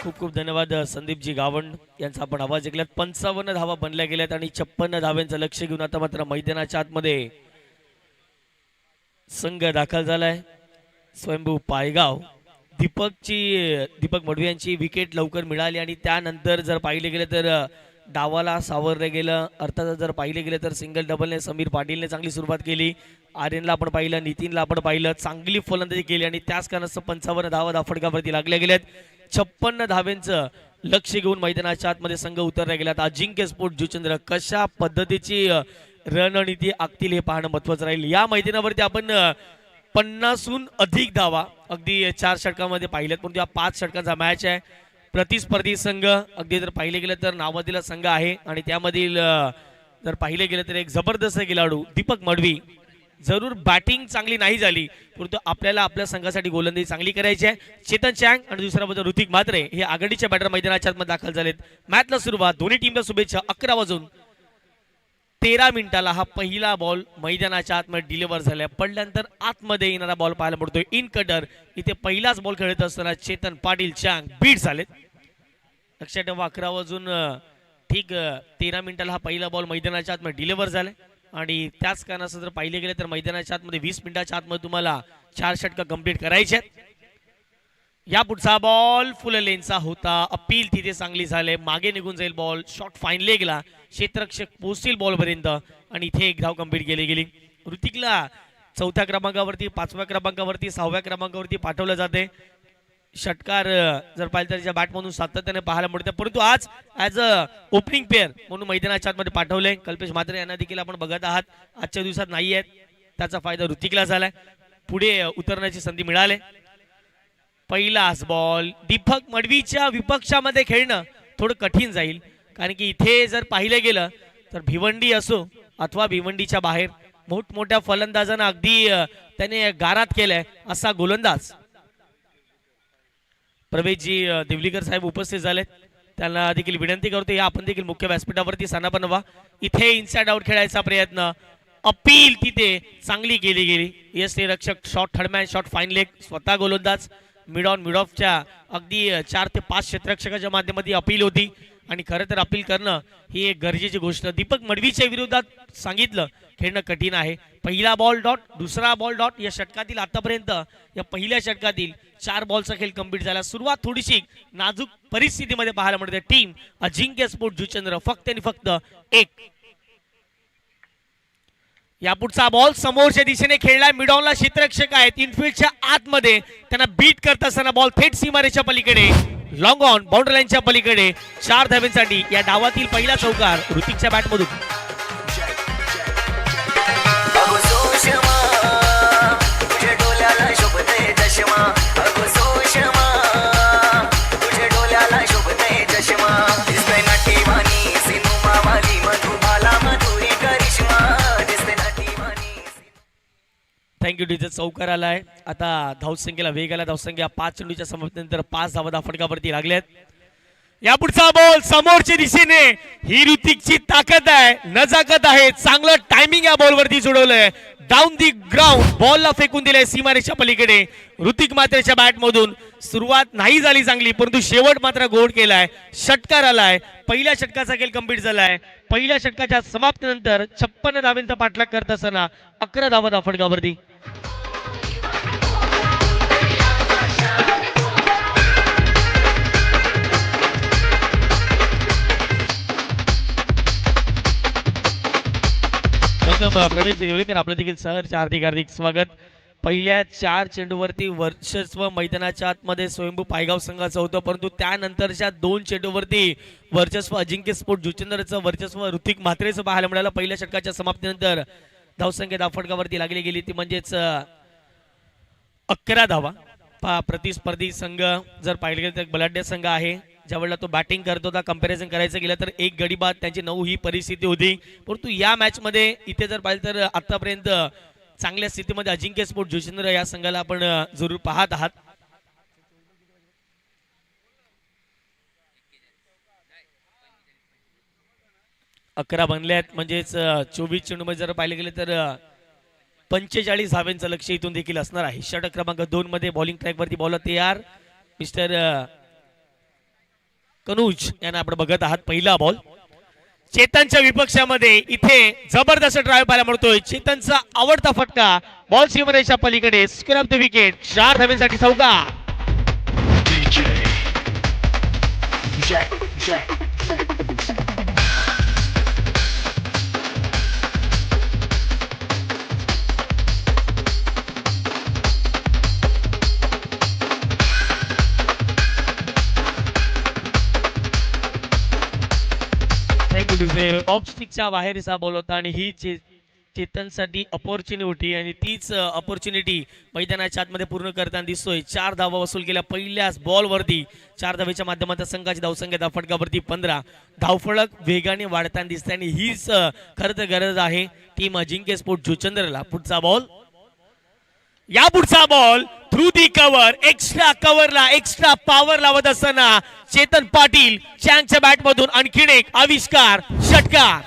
D: खूप खूप धन्यवाद संदीपजी गावंड यांचा आपण आवाज ऐकलात. 55 धावा बनल्या गेल्यात आणि 56 धाव्यांचं लक्ष घेऊन आता मात्र मैदानाच्या आतमध्ये संघ दाखल झालाय. स्वयंभू पायगाव. दीपक मडवी यांची विकेट लवकर मिळाली आणि त्यानंतर जर पाहिले गेले तर डावाला सावरलं गेलं. अर्थात जर पाहिले गेले तर सिंगल डबलने समीर पाटीलने चांगली सुरुवात केली. आर्यनला आपण पाहिलं, नितीनला आपण पाहिलं, चांगली फलंदाजी केली आणि त्याच कारणास्तव 55 धावा धाफडकावरती लागल्या गेल्यात. 56 धाव्यांचं लक्ष घेऊन मैदानाच्या आतमध्ये संघ उतरला गेलात. अजिंक्य स्पोर्ट जुचंद्र कशा पद्धतीची रणनीती आखतील हे पाहणं महत्वाचं राहील. या मैदानावरती आपण 50हून अधिक धावा अगदी 4 षटकामध्ये पाहिल्यात, परंतु या 5 षटकांचा मॅच आहे. प्रतिस्पर्धी संघ अगदी जर पाहिले गेलं तर नावाजलेला संघ आहे आणि त्यामधील जर पाहिले गेलं तर एक जबरदस्त खेळाडू दीपक मडवी. जरूर बॅटिंग चांगली नाही झाली, परंतु आपल्याला आपल्या संघासाठी गोलंदाजी चांगली करायची आहे. चेतन चँग आणि दुसऱ्या बाजूला ऋतिक म्हात्रे हे आघाडीच्या बॅटर मैदानाच्या आतमध्ये दाखल झालेत. मॅचला सुरुवात. दोन्ही टीमला शुभेच्छा. 11:13 हा पहिला बॉल मैदानाच्या आतमध्ये डिलिव्हर झाला. पडल्यानंतर आतमध्ये येणारा बॉल पाहायला मिळतोय. In cutter. इथे पहिलाच बॉल खेळत असताना चेतन पाटील चँग बीट झालेत. लक्षात ठेवा 11:13 हा पहिला बॉल मैदानाच्या आतमध्ये डिलिव्हर झालाय आणि त्याच कारणास्तव जर पाहिले गेले तर मैदानाच्या आतमध्ये 20 मिनिटाच्या आतमध्ये तुम्हाला 4 षटकं कंप्लीट करायचे आहेत. या पुढचा बॉल फुल लेनचा होता. अपील तिथे चांगली झाले. मागे निघून जाईल बॉल. शॉट फाईन लेगला. क्षेत्ररक्षक पोहोचतील बॉल पर्यंत आणि इथे एक धाव कंप्लीट केली गेली. ऋतिकला 4थ्या क्रमांकावरती, 5व्या क्रमांकावरती, 6व्या क्रमांकावरती पाठवलं जाते. षटकार जर पाहिलं तर त्याच्या बॅटमधून सातत्याने पाहायला मिळते, परंतु आज ॲज अ ओपनिंग प्लेअर म्हणून मैदानाच्या आतमध्ये पाठवले कल्पेश म्हात्रे यांना देखील आपण बघत आहात. आजच्या दिवसात नाही आहेत, त्याचा फायदा ऋतिकला झालाय, पुढे उतरण्याची संधी मिळाली. पहिलाच बॉल दीपक मडवीच्या विपक्षामध्ये खेळणं थोडं कठीण जाईल, कारण की इथे जर पाहिलं गेलं तर भिवंडी असो अथवा भिवंडीच्या बाहेर मोठमोठ्या फलंदाजांना अगदी त्याने गारात केलंय असा गोलंदाज प्रवेशजी देवलीकर साहेब उपस्थित झालेत. त्यांना देखील विनंती करतो या आपण देखील मुख्य व्यासपीठावरती स्थान बनवा. इथे इनसाइड आउट खेळायचा प्रयत्न, अपील तिथे चांगली केली गेली. यश रक्षक shot third man shot fine leg, स्वतः गोलंदाज मिड ऑन मिड ऑफच्या अगदी 4 ते 5 क्षेत्ररक्षकाच्या माध्यमातून अपील होती आणि खरं तर अपील करणं ही एक गरजेची गोष्ट. दीपक मडवीच्या विरोधात सांगितलं खेळणं कठीण आहे. पहिला बॉल डॉट, दुसरा बॉल डॉट. या षटकातील आतापर्यंत या पहिल्या षटकातील 4 बॉलचा खेळ कंप्लीट झाला. सुरुवात थोडीशी नाजूक परिस्थितीमध्ये पाहायला मिळते. टीम अजिंक्य स्पोर्ट जुचंद्र फक्त आणि फक्त 1. यापुढचा बॉल समोरच्या दिशेने खेळलाय, मिडॉनला क्षेत्ररक्षक आहेत इनफिल्डच्या आतमध्ये, त्यांना बीट करत असताना बॉल थेट सीमारेषेच्या पलीकडे लॉंग ऑन बाउंड्री लाईनच्या पलीकडे 4 धाब्यांसाठी या डावातील पहिला चौकार ऋतिकच्या बॅटमधून. Thank you DJ. चौकार आलाय. आता धावसंख्येला वेग आला. धावसंख्या 5 चेंडूच्या समाप्तीनंतर 5 धावा फटकावरती लागल्यात. यापुढचा बॉल समोरच्या दिशेने, ही ऋतिकची ताकद आहे, नजाकत आहे. चांगलं टायमिंग या बॉलवरती सोडवलंय. डाऊन दी ग्राउंड बॉलला फेकून दिलंय सीमारेषेच्या पलीकडे ऋतिक मात्रेच्या बॅटमधून. सुरुवात नाही झाली चांगली, परंतु शेवट मात्र गोड केलाय. षटकार आलाय. पहिल्या षटकाचा खेळ कंप्लीट झालाय. पहिल्या षटकाच्या समाप्तीनंतर 56 धावांचा पाठलाग करत असताना 11 धावा फटकावरती. प्रवेश देवळीकर आपलं देखील सहर्ष हार्दिक स्वागत. पहिल्या 4 चेंडूवरती वर्चस्व मैदानाच्या आतमध्ये स्वयंभू पायगाव संघाचं होतं, परंतु त्यानंतरच्या 2 चेंडूवरती वर्चस्व अजिंक्य स्पोर्ट जुचंद्रचं वर्चस्व ऋतिक म्हात्रेचं पाहायला मिळालं. पहिल्या षटकाच्या समाप्तीनंतर धावसंख्या धावफटकावरती लागली गेली ती म्हणजेच 11 धावा. प्रतिस्पर्धी संघ जर पाहिलं गेलं तर बलाढ्य संघ आहे. ज्यावेळेला तो बॅटिंग करत होता, कंपॅरिझन करायचं गेलं तर 1 गडी बाद त्यांची 9 ही परिस्थिती होती, परंतु या मॅच मध्ये इथे जर पाहिलं तर आतापर्यंत चांगल्या स्थितीमध्ये अजिंक्य स्पोर्ट जुचंद्र या संघाला आपण जरूर पाहत आहात. अकरा बनल्यात म्हणजेच 24 चेंडूमध्ये जर पाहिलं गेलं तर 45 धाव्यांचं लक्ष इथून देखील असणार आहे. षटक क्रमांक 2 मध्ये बॉलिंग ट्रॅक वरती बॉलर तयार मिस्टर कनुज यांना आपण बघत आहात. पहिला बॉल चेतनच्या विपक्षामध्ये इथे जबरदस्त ड्राइव्ह पाहायला मिळतोय. चेतनचा आवडता फटका बॉल सीमारेषेच्या पलीकडे स्क्वेअर ऑफ द विकेट. 4 धाव्यांसाठी चौकार. ऑफ स्टिकच्या बाहेरचा बॉल होता आणि ही चेतनसाठी अपॉर्च्युनिटी आणि तीच अपॉर्च्युनिटी मैदानाच्या आतमध्ये पूर्ण करताना दिसतोय. 4 धावा वसूल केल्या पहिल्याच बॉलवरती. 4 धावेच्या माध्यमातून संघाची धावसंख्या धावफटकावरती 15. धावफलक वेगाने वाढताना दिसते आणि हीच खरं तर गरज आहे टीम अजिंक्य स्पोर्ट जुचंद्रला. पुढचा बॉल, या पुढचा ball through the cover, extra कव्हरला एक्स्ट्रा पॉवर लावत असताना चेतन पाटील चँगच्या बॅटमधून आणखीन एक आविष्कार. षटकार.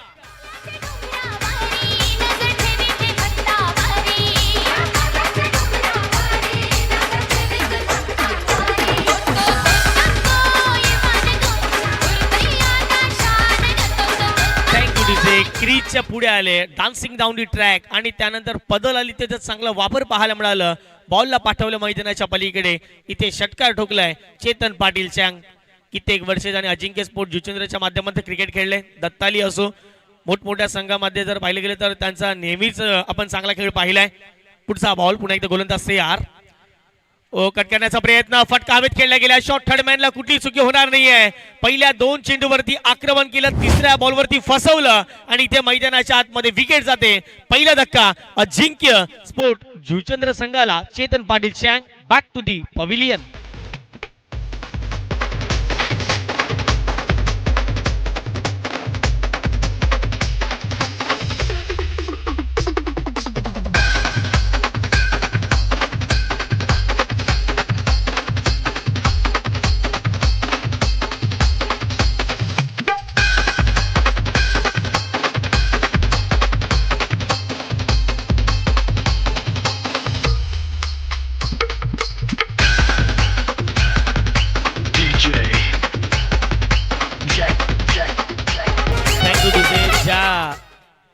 D: क्रीजच्या पुढे आले, डान्सिंग डाऊन दी ट्रॅक आणि त्यानंतर पदल आली. त्याचा चांगला वापर पाहायला मिळालं. बॉलला पाठवलं मैदानाच्या पलीकडे. इथे षटकार ठोकलाय चेतन पाटील चँग. कित्येक वर्षे आणि अजिंक्य स्पोर्ट जुचंद्रच्या माध्यमातून क्रिकेट खेळले. दत्ताली असो मोठमोठ्या संघामध्ये जर पाहिलं गेलं तर त्यांचा नेहमीच आपण चांगला खेळ पाहिलाय. पुढचा बॉल पुन्हा एकदा गोलंदाज तयार. ओ कट करण्याचा प्रयत्न, फटका हवेत खेळला गेला. शॉट थर्ड मॅनला कुठली चुकी होणार नाहीये. पहिल्या 2 चेंडूवरती आक्रमण केलं, तिसऱ्या बॉलवरती फसवलं आणि इथे मैदानाच्या आतमध्ये विकेट जाते. पहिला धक्का अजिंक्य स्पोर्ट जुचंद्र संघाला. Chetan Patil shank back to the pavilion.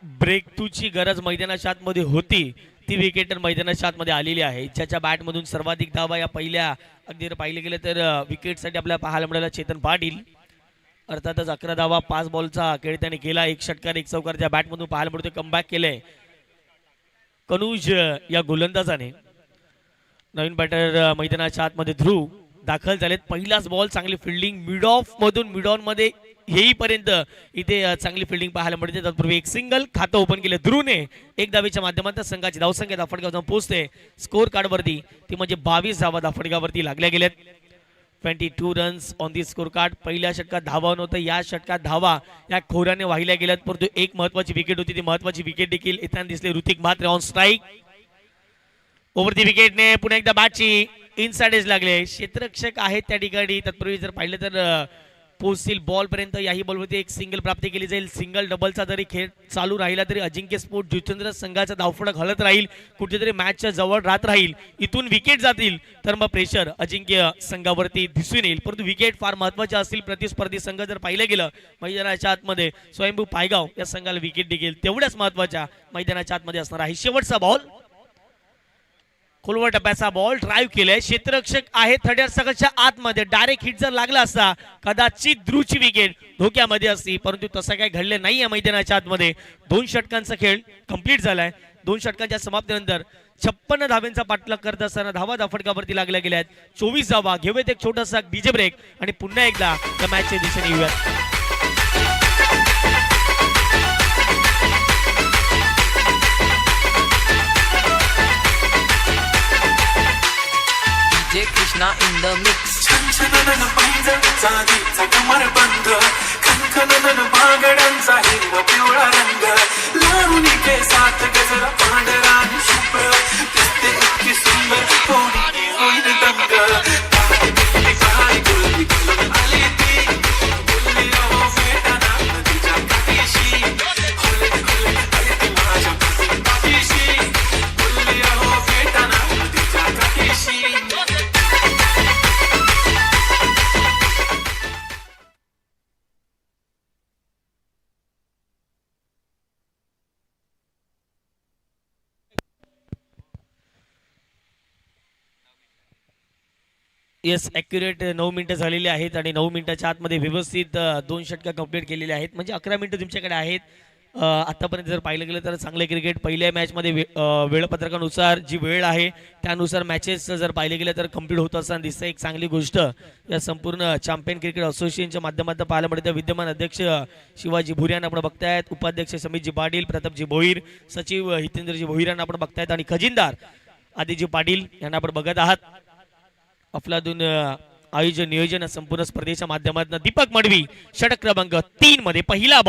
D: Breakthrough ची गरज मैदानाच्या आतमध्ये होती, ती विकेट मैदानाच्या आतमध्ये आलेली आहे. ज्याच्या बॅटमधून सर्वाधिक धावा या पहिल्या अगदी पाहिले गेले तर विकेटसाठी आपल्याला पाहायला मिळाला चेतन पाटील. अर्थातच 11 धावा 5 बॉलचा खेळ त्याने केला. 1 षटकार 1 चौकार ज्या बॅटमधून पाहायला मिळतो. कमबॅक केलंय कनुज या गोलंदाजाने. नवीन बॅटर मैदानाच्या आतमध्ये ध्रुव दाखल झालेत. पहिलाच बॉल चांगली फिल्डिंग मिड ऑफ मधून मिड ऑन मध्ये येईपर्यंत इथे चांगली फिल्डिंग पाहायला मिळते. तत्पूर्वी एक सिंगल खातं ओपन केलं ध्रुवने. 1 धावेच्या माध्यमातून संघाची धावसंख्या दाफडगाव जाऊन पोहोचते स्कोर कार्ड वरती. ती म्हणजे 22 धावा दाफडगावरती लागल्या गेल्यात. 22 runs on the score card. पहिल्या षटकात धावा नव्हतं, या षटकात धावा या खोऱ्याने वाहिल्या गेल्यात. परंतु एक महत्वाची विकेट होती, ती महत्वाची विकेट देखील येताना दिसले. Hrithik Mhatre on strike. Over the विकेटने पुन्हा एकदा बॅटची इनसाइड एज लागले. क्षेत्ररक्षक आहेत त्या ठिकाणी. तत्पूर्वी जर पाहिलं तर पोहोचतील बॉल पर्यंत. याही बॉलवरती एक सिंगल प्राप्ती केली जाईल. सिंगल डबलचा जरी खेळ चालू राहिला तरी अजिंक्य स्पोर्ट जुचंद्र संघाचा धावफलक हलत राहील, कुठेतरी मॅचच्या जवळ राहत राहील. इथून विकेट जातील तर मग प्रेशर अजिंक्य संघावरती दिसून येईल. परंतु विकेट फार महत्वाचे असतील. प्रतिस्पर्धी संघ जर पाहिलं गेलं मैदानाच्या आतमध्ये स्वयंभू पायगाव या संघाला विकेट देखील तेवढ्याच महत्वाच्या मैदानाच्या आतमध्ये असणार आहे. शेवटचा बॉल, खोलवर टप्प्याचा बॉल ड्राईव्ह केलाय. क्षेत्ररक्षक आहे थर्ड सर्कलच्या आतमध्ये. डायरेक्ट हिट जर लागला असता कदाचित ध्रुवची विकेट धोक्यामध्ये असती, परंतु तसं काही घडले नाही या मैदानाच्या आतमध्ये. 2 षटकांचा खेळ कंप्लीट झालाय. 2 षटकांच्या समाप्तीनंतर 56 धावांचा पाठलाग करत असताना धावा दाफडगावरती लागल्या गेल्यात. 24 धावा. घेऊयात एक छोटासा डीजे ब्रेक आणि पुन्हा एकदा त्या मॅचच्या दिशेने येऊयात.
E: DJ Krishna in the mix.
F: छनछनन पैंजण चांदीचा कमरबंद, खनखनन बांगड्यांचा हिरवा पिवळा रंग, लावणी केसात गजरा पांढरा आणि शुभ्र, दिसते इतकी सुंदर कोणी होईल दंग. काळी बिल्ली काळी गुलबी गुलून आली ती, बोलली अहो भेटाना नदीच्या काठीशी, हुले हुले आली ती माझ्या पाठीशी, बोलली अहो भेटाना नदीच्या काठीशी.
D: येस, ॲक्युरेट 9 मिनिटं झालेली आहेत आणि 9 मिनिटाच्या आतमध्ये व्यवस्थित 2 षटकं कंप्लीट केलेले आहेत. म्हणजे 11 मिनिटं तुमच्याकडे आहेत. आतापर्यंत जर पाहिलं गेलं तर चांगले क्रिकेट. पहिल्या मॅचमध्ये वेळापत्रकानुसार जी वेळ आहे त्यानुसार मॅचेस जर पाहिले गेलं तर कंप्लीट होत असताना दिसतं. एक चांगली गोष्ट या संपूर्ण चॅम्पियन क्रिकेट असोसिएशनच्या माध्यमातून पाहायला मिळते. विद्यमान अध्यक्ष शिवाजी भोईर यांना आपण बघतायत, उपाध्यक्ष समीतजी पाटील, प्रतापजी भोईर, सचिव हितेंद्रजी भोईर यांना आपण बघतायत आणि खजिनदार आदिजी पाटील यांना आपण बघत आहात. अफलातून आयोजन नियोजन संपूर्ण स्पर्धेच्या माध्यमातून दीपक मडवी षटक क्रमांक 3 मध्ये पहिला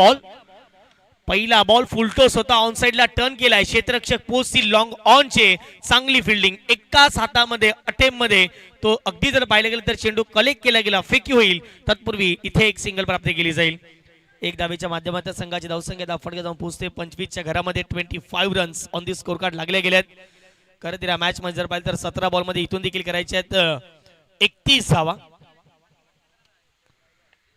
D: बॉल फुलटॉस होता. ऑन साइडला टर्न केलाय. क्षेत्ररक्षक पोस्टची लॉंग ऑनचे चांगली फिल्डिंग. एकाच हातामध्ये अटेम्प्ट मध्ये तो अगदी जर पाहिलं गेलं तर चेंडू कलेक्ट केला गेला, फेकी होईल. तत्पूर्वी इथे एक सिंगल प्राप्त केली जाईल. 1 धावेच्या माध्यमातून संघाची धावसंख्या दाफडगाव जाऊन पोहोचते 25च्या घरामध्ये. 25 runs on the score card लागले गेलेत. खरं तर या मॅच मध्ये जर पाहिलं तर 17 बॉल मध्ये इथून देखील करायचे आहेत 31 धावा.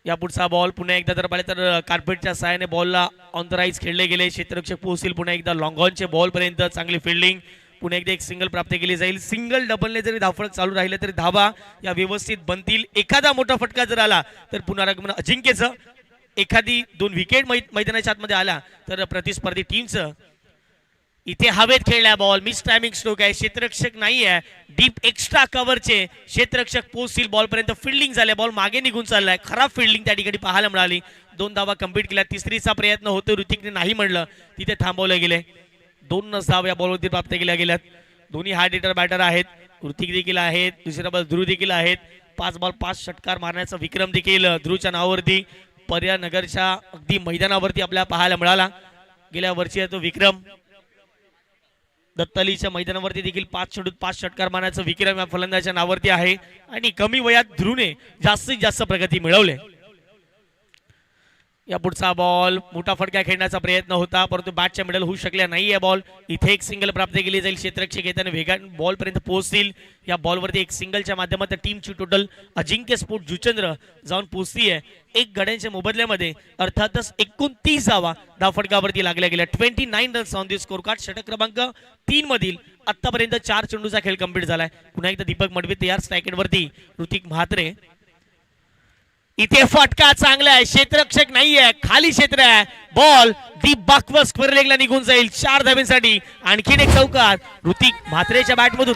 D: या पुढचा बॉल पुन्हा एकदा जर पाहिलं तर कार्पेटच्या सहाय्याने बॉलला ऑन द राईज खेळले गेले. क्षेत्ररक्षक पोहोचतील पुन्हा एकदा लॉंग ऑनचे बॉल पर्यंत. चांगली फिल्डिंग. पुन्हा एकदा एक सिंगल प्राप्त केली जाईल. सिंगल डबलने जरी धावफलक चालू राहिले तरी धावा या व्यवस्थित बनतील. एखादा मोठा फटका जर आला तर पुनरागमन अजिंक्यचं. एखादी 2 विकेट मैदानाच्या आतमध्ये आला तर प्रतिस्पर्धी टीमचं इथे हवेत खेळला बॉल, मिस टायमिंग स्ट्रोक आहे, क्षेत्ररक्षक नाही आहे, डीप एक्स्ट्रा कव्हरचे क्षेत्ररक्षक पोहोचतील बॉल पर्यंत, फिल्डिंग झाले, बॉल मागे निघून चाललाय, खराब फिल्डिंग त्या ठिकाणी पाहायला मिळाली. 2 धावा कंप्लीट केल्या, तिसरीचा प्रयत्न होतो, ऋतिकने नाही म्हणलं, तिथे थांबवले गेले. 2 धावा या बॉलवरती प्राप्त केल्या गेल्यात. दोन्ही हार्ड हिटर बॅटर आहेत, ऋतिक देखील आहेत, दुसऱ्या बाजूला ध्रुव देखील आहेत. 5 बॉल 5 षटकार मारण्याचा विक्रम देखील ध्रुवच्या नावावरती पर्या नगरच्या अगदी मैदानावरती आपल्याला पाहायला मिळाला. गेल्या वर्षी तो विक्रम दत्तालीच्या मैदानावरती देखील 5 षटकार मारण्याचा विक्रम या फलंदाजाच्या नावावरती आहे आणि कमी वयात ध्रुवने जास्तीत जास्त प्रगती मिळवले. या पुढचा बॉल मोठा फटका खेळण्याचा प्रयत्न होता, परंतु बॅटच्या मिडल होऊ शकल्या नाहीये बॉल. इथे एक सिंगल प्राप्त केली जाईल, क्षेत्ररक्षक येताना वेगाने बॉल पर्यंत पोहोचतील. या बॉलवरती एक सिंगलच्या माध्यमातून टीमची टोटल अजिंक्य स्पोर्ट जुचंद्र जाऊन पोहोचतीये 1 गड्यांच्या मोबदल्यामध्ये, अर्थातच 29 धावफटकावरती लागल्या गेल्या. 29 runs on the score card. षटक क्रमांक 3 मधील आतापर्यंत 4 चेंडूचा खेळ कंप्लीट झालाय. पुन्हा एकदा दीपक मडवी तयार, स्ट्रायकेट वरती ऋतिक म्हात्रे. इथे फटका चांगला आहे, क्षेत्ररक्षक नाहीये, खाली क्षेत्र आहे, बॉल डीप बाकवर स्क्वेअर लेगला निघून जाईल. 4 धाब्यांसाठी आणखीन एक चौकार ऋतिक म्हात्रेच्या बॅटमधून.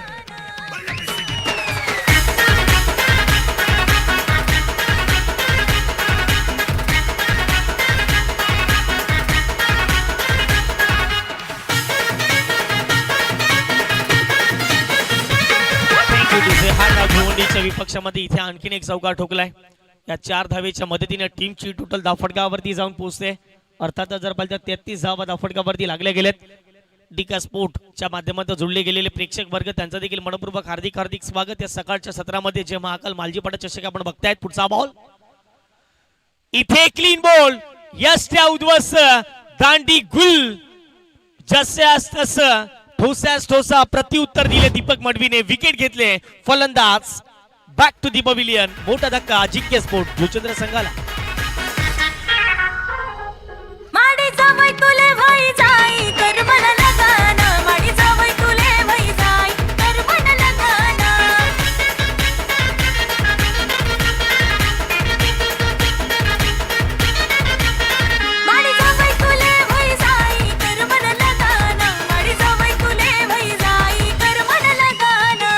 D: भिवंडीच्या विपक्षामध्ये इथे आणखीन एक चौकार ठोकलाय. या 4 धावेच्या मदतीने टीमची टोटल धावफटकावरती जाऊन पोहोचते. अर्थात जर पाहिजे 33 धावा धावफटकावरती लागल्या गेल्यात. डिका स्पोर्टच्या माध्यमातून जुळले गेलेले प्रेक्षक वर्ग त्यांचा देखील मनपूर्वक हार्दिक स्वागत या सकाळच्या सत्रामध्ये जे महाकाल मालजीपाटा चषक आपण बघतायत. पुढचा बॉल इथे क्लीन बॉल, यश त्या उद्ध्वस्त दांडी गुल, जस्यास तस ठोसास ठोसा प्रत्युत्तर दिले दीपक मडवीने, विकेट घेतले. फलंदाज बॅक टू दी पविलियन. मोठा धक्का अजिंक्य स्पोर्ट जुचंद्र संघाला.
G: माडी जावई तुले भाई जाई कर मला लगाना, माडी जावई तुले भाई जाई कर मला लगाना. माडी जावई तुले भाई जाई कर मला लगाना, माडी जावई तुले भाई जाई कर मला लगाना.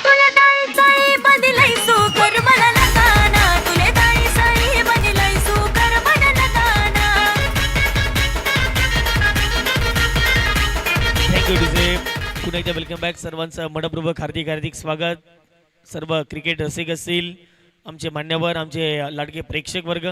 G: तुला दाई साई बदलायसो कर मला लगाना, तुले दाई साई बदलायसो कर मला लगाना.
D: Thank you DJ. पुन्हा एकदा वेलकम बॅक. सर्वांचं मनपूर्वक हार्दिक स्वागत. सर्व क्रिकेट रसिक असतील, आमचे मान्यवर, आमचे लाडके प्रेक्षक वर्ग,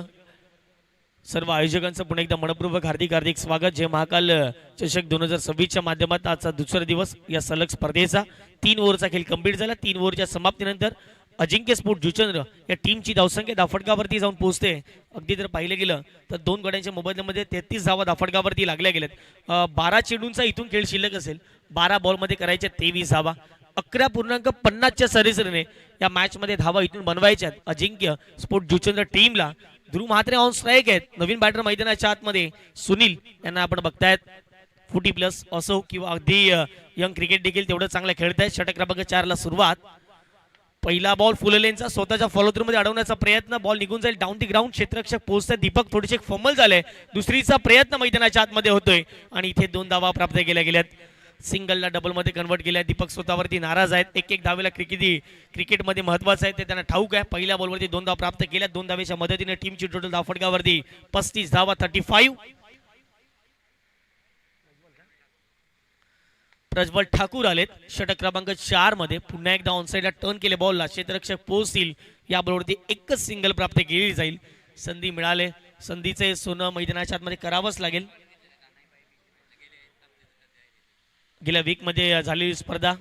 D: सर्व आयोजकांचं पुन्हा एकदा मनपूर्वक हार्दिक स्वागत. जे महाकाल चषक 2026च्या माध्यमातून आजचा दुसरा दिवस या सलग स्पर्धेचा 3 ओव्हरचा खेळ कंप्लीट झाला. 3 ओव्हरच्या समाप्तीनंतर अजिंक्य स्पोर्ट जुचंद्र या टीमची धावसंख्या धावफटकावरती जाऊन पोहोचते. अगदी जर पाहिलं गेलं तर 2 गड्यांच्या मोबदल्यामध्ये 33 धावा धावफटकावरती लागल्या गेल्यात. 12 चेंडूंचा इथून खेळ शिल्लक असेल, 12 बॉलमध्ये करायच्या 23 धावा, 11.50च्या सरासरीने या मॅच मध्ये धावा इथून बनवायच्यात अजिंक्य स्पोर्ट जुचंद्र टीमला. ध्रुव म्हात्रे ऑन स्ट्राईक आहेत. नवीन बॅटर मैदानाच्या आतमध्ये सुनील यांना आपण बघतायत. 40+ असो किंवा अगदी यंग क्रिकेट देखील तेवढं चांगलं खेळत आहेत. षटक क्रमांक 4 ला सुरुवात. पहिला बॉल फुललेंचा स्वतःच्या फॉलो थ्रू मध्ये अडवण्याचा प्रयत्न, बॉल निघून जाईल डाऊन दी ग्राउंड. क्षेत्ररक्षक पोहोचतात. दीपक थोडेसे फंबल झाले. दुसरीचा प्रयत्न मैदानाच्या आतमध्ये होतोय आणि इथे 2 धावा प्राप्त केल्या गेल्यात. सिंगलला डबल मध्ये कन्वर्ट केल्या. दीपक स्वतःवरती नाराज आहेत. एक धावेला क्रिकेटमध्ये महत्वाचं आहे ते त्यांना ठाऊक आहे. पहिल्या बॉलवरती 2 धावा प्राप्त केल्या. 2 धावेच्या मदतीने टीमची टोटल धावफटकावरती 35 धावा, 35. प्रज्वल ठाकूर आलेत षटक क्रमांक 4 मध्ये. पुन्हा एकदा ऑनसाइडला टर्न केले बॉलला. क्षेत्ररक्षक पोहोचतील. या बॉलवरती एकच सिंगल प्राप्त केली जाईल. संधी मिळाले. संधीचे सोनं मैदानाच्या आतमध्ये करावंच लागेल. गेल्या वीक मध्ये झालेली स्पर्धा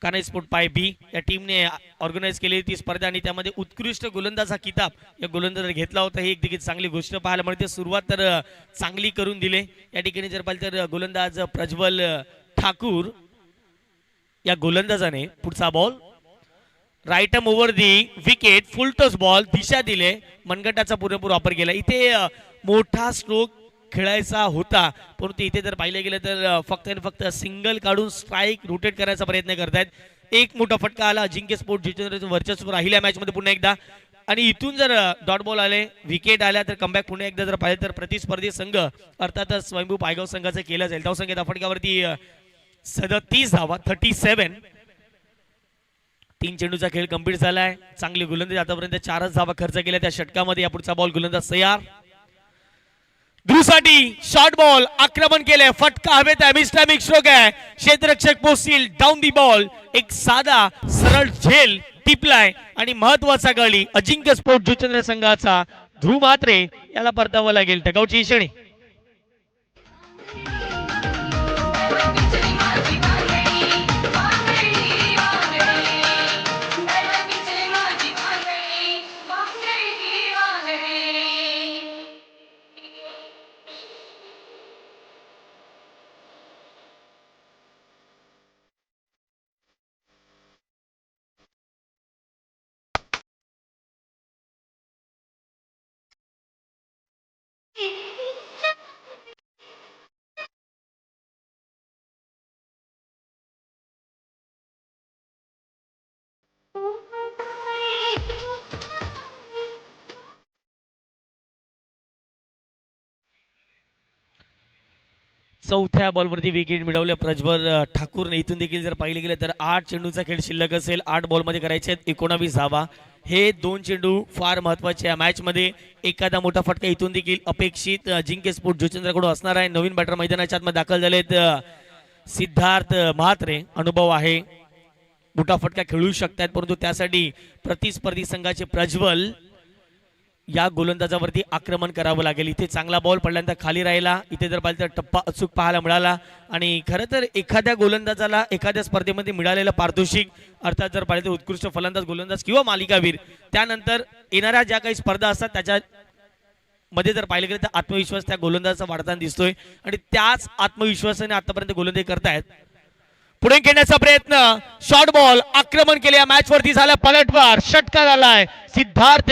D: कानई स्पोर्ट पाय बी या टीमने ऑर्गनाईज केलेली ती स्पर्धा आणि त्यामध्ये उत्कृष्ट गोलंदाज हा किताब या गोलंदाजाने घेतला होता. ही एक देखील चांगली गोष्ट पाहायला मिळते. सुरुवात तर चांगली करून दिले या ठिकाणी जर पाहिलं तर गोलंदाज प्रज्वल ठाकूर या गोलंदाजाने पुढचा ball right arm over the wicket full toss ball दिशा दिले मनगटाचा पुरेपूर वापर केला. इथे मोठा स्ट्रोक खेळायचा होता परंतु इथे जर पाहिलं गेलं तर फक्त आणि फक्त सिंगल काढून स्ट्राईक रोटेट करायचा प्रयत्न करतायत. एक मोठा फटका आला. अजिंक्य स्पोर्ट जितेंद्रचं वर्चस्व राहिल्या मॅच मध्ये पुन्हा एकदा आणि इथून जर डॉट बॉल आले विकेट आल्या तर कमबॅक पुन्हा एकदा जर पाहिलं तर प्रतिस्पर्धी संघ अर्थातच स्वयंभू पायगाव संघाचं केलं जाईल. धावसंख्येत फटकावरती 37 धावा 37. 3 चेंडूचा खेळ कंप्लीट झालाय. चांगली गोलंदाजी आतापर्यंत 4च धावा खर्च केल्या त्या षटकामध्ये. या पुढचा बॉल गोलंदाज तयार ध्रुसाठी शॉर्ट बॉल आक्रमण केले. फटका हवेत आहे. मिस्टॅमिक स्ट्रोक आहे. क्षेत्ररक्षक पोहोचतील डाऊन दी बॉल. एक साधा सरळ झेल टिपलाय आणि महत्वाचा गडी अजिंक्य स्पोर्ट जुचंद्र संघाचा ध्रुव म्हात्रे याला परतावं लागेल. टकाऊची इशाणी चौथ्या बॉलवरती विकेट मिळवल्या प्रज्वल ठाकूरने. इथून देखील जर पाहिले गेले तर 8 चेंडूचा खेळ शिल्लक असेल. 8 बॉलमध्ये करायचे आहेत 19 धावा. हे 2 चेंडू फार महत्वाचे या मॅच मध्ये. एखादा मोठा फटका इथून देखील अपेक्षित अजिंक्य स्पोर्ट जुचंद्रकडून असणार आहे. नवीन बॅटर मैदानाच्या आतमध्ये दाखल झालेत सिद्धार्थ म्हात्रे. अनुभव आहे. मोठा फटका खेळू शकतात परंतु त्यासाठी प्रतिस्पर्धी संघाचे प्रज्वल या गोलंदाजावरती आक्रमण करावं लागेल. इथे चांगला बॉल पडल्यानंतर खाली राहिला. इथे जर पाहिलं तर टप्पा अचूक पाहायला मिळाला आणि खरं तर एखाद्या गोलंदाजाला एखाद्या स्पर्धेमध्ये मिळालेलं पारितोषिक अर्थात जर पाहिलं तर उत्कृष्ट फलंदाज गोलंदाज किंवा मालिकावीर त्यानंतर येणाऱ्या ज्या काही स्पर्धा असतात त्याच्या मध्ये जर पाहिलं गेलं तर आत्मविश्वास त्या गोलंदाजाचा वाढताना दिसतोय आणि त्याच आत्मविश्वासाने आतापर्यंत गोलंदाजी करतायत. पुढे खेळण्याचा प्रयत्न शॉर्ट बॉल आक्रमण केले. या मॅच वरती झाला पलटवार. षटकार आलाय सिद्धार्थ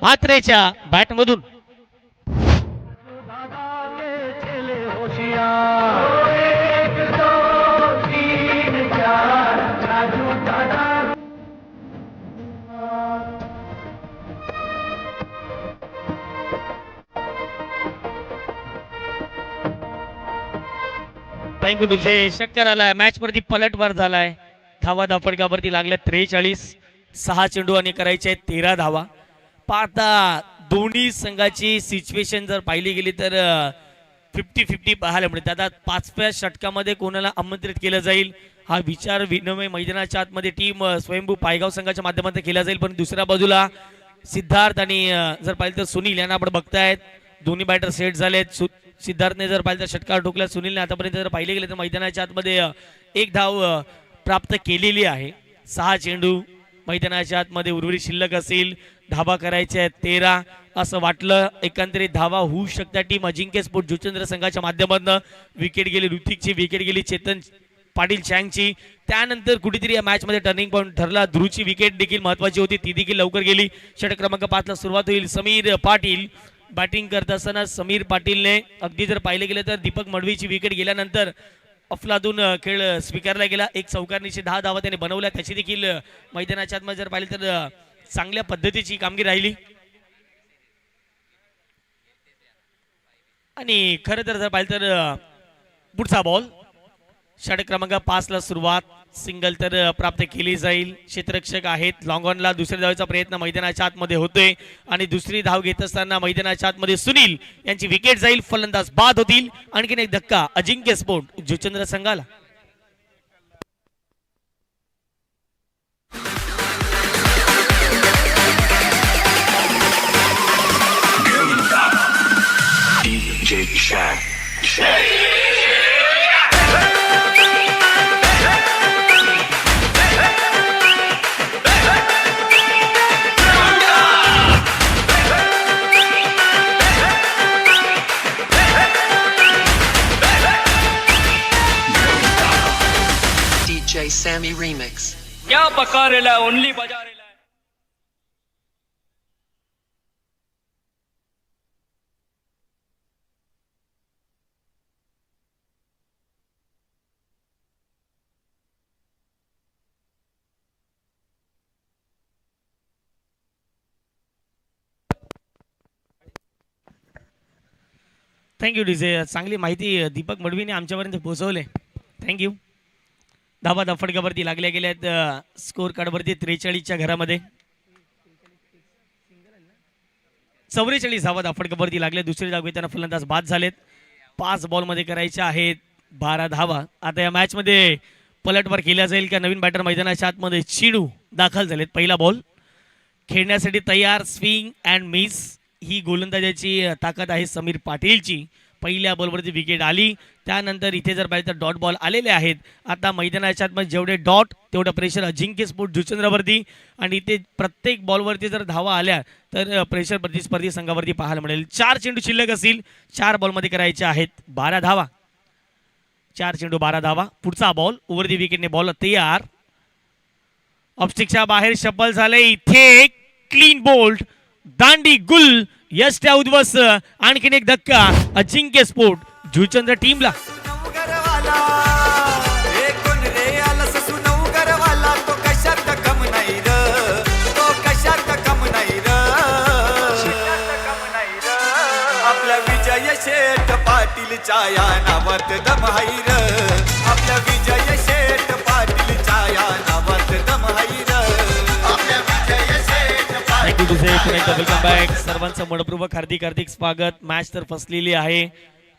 D: म्हात्रेच्या बॅट मधून. थँक्यू तुझे. षटकार आलाय. मॅच वरती पलटवार झालाय. धावा धापडकावरती लागल्या 43. 6 चेंडू आणि करायचे 13 धावा. पाहता दोन्ही संघाची सिच्युएशन जर पाहिली गेली तर 50-50 पाहायला मिळते. आता 5व्या षटकामध्ये कोणाला आमंत्रित केलं जाईल हा विचार विनिमय मैदानाच्या आतमध्ये टीम स्वयंभू पायगाव संघाच्या माध्यमातून केला जाईल. पण दुसऱ्या बाजूला सिद्धार्थ आणि जर पाहिलं तर सुनील यांना आपण बघतायत. दोन्ही बॅटर सेट झालेत. सिद्धार्थने जर पाहिलं तर षटकार ठोकला. सुनीलने आतापर्यंत जर पाहिले गेले तर मैदानाच्या आतमध्ये 1 धाव प्राप्त केलेली आहे. 6 चेंडू मैदानाच्या आतमध्ये उर्वरित शिल्लक असेल. धावा करायच्या आहेत 13 असं वाटलं. एकंदरीत धावा होऊ शकतात. टीम अजिंक्य स्पोर्ट जुचंद्र संघाच्या माध्यमातून विकेट गेली ऋतिकची, विकेट गेली चेतन पाटील चँगची. त्यानंतर कुठेतरी या मॅच मध्ये टर्निंग पॉईंट ठरला. ध्रुवची विकेट देखील महत्वाची होती ती देखील लवकर गेली. षटक क्रमांक 5 ला सुरुवात होईल. समीर पाटील बॅटिंग करत असताना समीर पाटीलने अगदी जर पाहिले गेले तर दीपक मडवीची विकेट गेल्यानंतर अफलातून खेळ स्वीकारला गेला. एक चौकारनीचे 10 धावा त्याने बनवल्या. त्याची देखील मैदानाच्या आतमध्ये जर पाहिले तर चांगल्या पद्धतीची कामगिरी राहिली. आणि खरं तर जर पाहिलं तर पुढचा बॉल षटक क्रमांक 5 ला सुरुवात. सिंगल तर प्राप्त केली जाईल. क्षेत्ररक्षक आहेत. लॉंग ऑनला दुसऱ्या धावेचा प्रयत्न मैदानाच्या आतमध्ये होतोय आणि दुसरी धाव घेत असताना मैदानाच्या आतमध्ये सुनील यांची विकेट जाईल. फलंदाज बाद होतील. आणखीन एक धक्का अजिंक्य स्पोर्ट जुचंद्र संघाला.
E: DJ Sammy remix.
H: क्या बका रेला ओनली बजा रेला.
D: थँक्यू डीजे, चांगली माहिती दीपक मडवीने आमच्यापर्यंत पोहोचवले. थँक्यू. धावा फटकावरती लागल्या गेल्यात स्कोर कार्डवरती 43च्या घरामध्ये 44 धावा फटकावरती लागल्या. दुसरी डाव घेताना फलंदाज बाद झालेत. 5 बॉलमध्ये करायच्या आहेत 12 धावा. आता या मॅचमध्ये पलटवार केला जाईल का नवीन बॅटर मैदानाच्या आतमध्ये चिडू दाखल झालेत. पहिला बॉल खेळण्यासाठी तयार, स्विंग अँड मिस ही गोलंदाजाची ताकद आहे समीर पाटीलची. पहिल्या बॉलवरती विकेट आली, त्यानंतर इथे जर पाहिजे तर डॉट बॉल आलेले आहेत. आता मैदानाच्या आतमध्ये जेवढे डॉट तेवढं प्रेशर अजिंक्य स्पोर्ट जुचंद्रावरती, आणि इथे प्रत्येक बॉलवरती जर धावा आल्या तर प्रेशर प्रतिस्पर्धी संघावरती पाहायला मिळेल. 4 चेंडू शिल्लक असतील, 4 बॉलमध्ये करायचे आहेत 12 धावा. 4 चेंडू 12 धावा. पुढचा बॉल ओव्हर दी विकेटने बॉल तयार, ऑफस्टिकच्या बाहेर शफल झाले. इथे क्लीन बोल्ड, दांडी गुल, यश त्या उद्ध्वस्त. आणखीन एक धक्का अजिंक्य स्पोर्ट जुचंद्र टीमला.
I: आपल्या विजय शेठ पाटीलच्या या नावात दम हाय र. आपल्या विजय शेठ पाटीलच्या या नावात दम हाय र. आपल्या Vijay Sheth
D: thank you to say welcome back. सर्वांचं मनपूर्वक हार्दिक हार्दिक स्वागत. मॅच तर फसलेली आहे,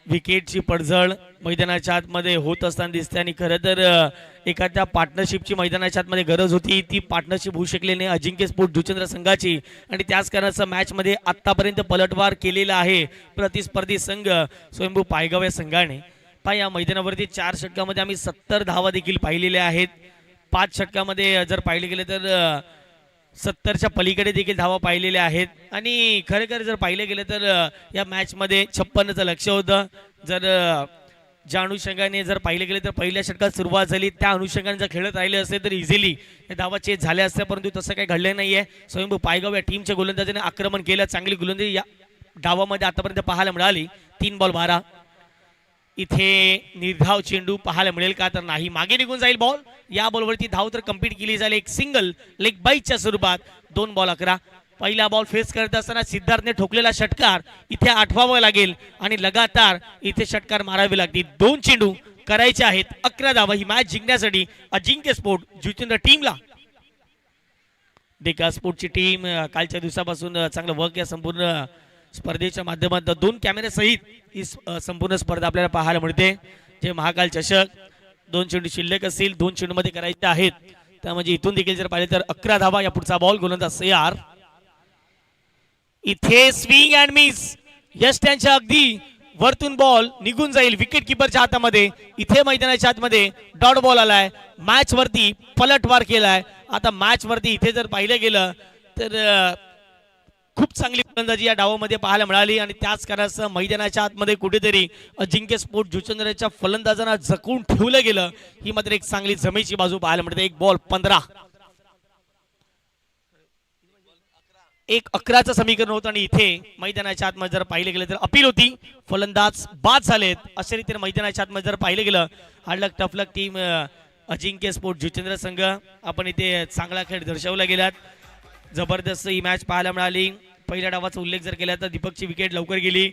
D: विकेटची पडझड मैदानाच्या आतमध्ये होत असताना दिसते, आणि खरं तर एखाद्या पार्टनरशिपची मैदानाच्या आतमध्ये गरज होती, ती पार्टनरशिप होऊ शकली नाही अजिंक्य स्पोर्ट जुचंद्र संघाची, आणि त्याच कारणाचं मॅचमध्ये आत्तापर्यंत पलटवार केलेला आहे प्रतिस्पर्धी संघ स्वयंभू पायगाव या संघाने. पहा या मैदानावरती 4 षटकामध्ये आम्ही 70 धावा देखील पाहिलेल्या आहेत. 5 षटकामध्ये जर पाहिले गेले तर 70च्या पलीकडे देखील धावा पाहिलेल्या आहेत. आणि खरेखर जर पाहिले गेले तर या मॅचमध्ये 56चं लक्ष होतं. जर ज्या अनुषंगाने जर पाहिले गेले तर पहिल्या षटकात सुरुवात झाली, त्या अनुषंगाने जर खेळत राहिले असते तर इझिली या धावा चेस झाल्या असत्या, परंतु तसं काही घडलं नाही आहे. स्वयंभू पायगाव या टीमच्या गोलंदाजाने आक्रमण केलं, चांगली गोलंदाजी या डावामध्ये आतापर्यंत पाहायला मिळाली. 3 बॉल 12. इथे निर्धाव चेंडू पाहायला मिळेल का, तर नाही, मागे निघून जाईल बॉल. या बॉलवरती धाव तर कंप्लीट केली जाईल एक सिंगल लेग बाईटच्या स्वरूपात. 2 बॉल 11. पहिला बॉल फेस करत असताना सिद्धार्थने ठोकलेला षटकार इथे आठवावा लागेल, आणि लगातार इथे षटकार मारावे लागतील. 2 चेंडू करायचे आहेत 11 धावा ही मॅच जिंकण्यासाठी अजिंक्य स्पोर्ट जुचंद्र टीमला. डेका स्पोर्टची टीम कालच्या दिवसापासून चांगलं वर्क या संपूर्ण स्पर्धेच्या माध्यमातून 2 कॅमेरे सहित ही संपूर्ण स्पर्धा आपल्याला पाहायला मिळते. जे महाकाल चषक 2 चेंडू शिल्लक असतील, 2 चेंडू मध्ये करायचे आहेत, त्यामध्ये इथून देखील जर पाहिले तर 11 धावा. या पुढचा बॉल गोलंदाज तयार. इथे स्विंग अँड मिस, यश त्यांच्या अगदी वरतून बॉल निघून जाईल विकेट किपरच्या हातामध्ये. इथे मैदानाच्या आतमध्ये डॉट बॉल आलाय, मॅच वरती पलटवार केलाय. आता मॅच वरती इथे जर पाहिलं गेलं तर खूप चांगली फलंदाजी या डावामध्ये पाहायला मिळाली, आणि त्याच कारणासह मैदानाच्या आतमध्ये कुठेतरी अजिंक्य स्पोर्ट जुचंद्रच्या फलंदाजांना जखून ठेवलं गेलं. ही मात्र एक चांगली जमेची बाजू पाहायला मिळते. 1 बॉल 15. 1-11चं समीकरण होतं, आणि इथे मैदानाच्या आतमध्ये जर पाहिले गेलं तर अपील होती, फलंदाज बाद झालेत. अशा रीतीने मैदानाच्या आतमध्ये जर पाहिलं गेलं हार्डलक टफलक टीम अजिंक्य स्पोर्ट जुचंद्र संघ आपण इथे चांगला खेळ दर्शवला गेलात. जबरदस्त ही मॅच पाहायला मिळाली. पहिल्या डावाचा उल्लेख जर केला तर दीपकची विकेट लवकर गेली.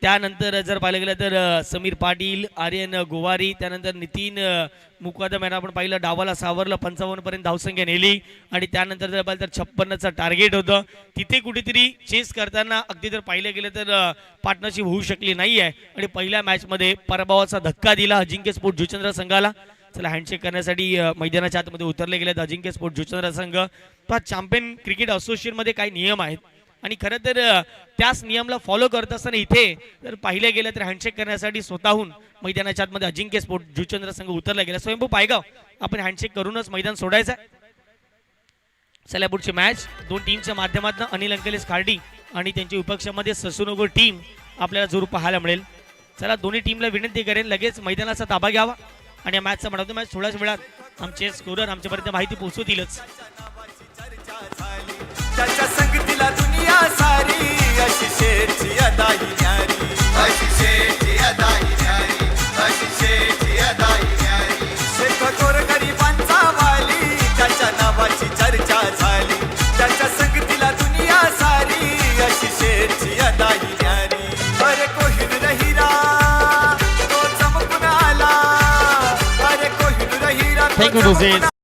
D: त्यानंतर जर पाहिलं गेलं तर समीर पाटील, आर्यन गोवारी, त्यानंतर नितीन मुकादम यांना आपण पाहिलं डावाला सावरलं, 55 पर्यंत धावसंख्या नेली, आणि त्यानंतर जर पाहिलं तर 56चं टार्गेट होतं. तिथे कुठेतरी चेस करताना अगदी जर पाहिलं गेलं तर पार्टनरशिप होऊ शकली नाही आहे, आणि पहिल्या मॅचमध्ये पराभवाचा धक्का दिला अजिंक्य स्पोर्ट जुचंद्र संघाला. चला हँडशेक करण्यासाठी मैदानाच्या आतमध्ये उतरले गेलेत अजिंक्य स्पोर्ट जुचंद्र संघ. तर चॅम्पियन क्रिकेट असोसिएशनमध्ये काही नियम आहेत, आणि खरं तर त्याच नियमला फॉलो करत असताना इथे जर पाहिलं गेलं तर हँडशेक करण्यासाठी स्वतःहून मैदानाच्या आतमध्ये अजिंक्य स्पोर्ट जुचंद्र संघ उतरला गेला. स्वयंभू पायगाव आपण हँडशेक करूनच मैदान सोडायचं आहे. चला पुढची मॅच 2 टीमच्या माध्यमातून अनिल अंकलेश खार्डी आणि त्यांच्या विपक्षामध्ये ससुनोगो टीम आपल्याला जरूर पाहायला मिळेल. चला दोन्ही टीमला विनंती करेन लगेच मैदानाचा ताबा घ्यावा, आणि या मॅचचा म्हणतो मॅच थोड्याच वेळात आमचे स्कोरर आमच्यापर्यंत माहिती पोहोचवतीलच.
I: त्याच्या संगतीला दुनिया सारी अशी शेठची अदाई न्यारी, अशी शेठची अदाई न्यारी, अशी शेठची अदाई न्यारी. शेठ गोरगरिबांचा वाली त्याच्या नावाची चर्चा झाली. त्याच्या संगतीला दुनिया सारी अशी शेठची अदाई न्यारी. अरे कोहिनूर हिरा तो चमकून आला, अरे कोहिनूर हिरा तो
D: थँक्यू
I: चमकून
D: डोसेस.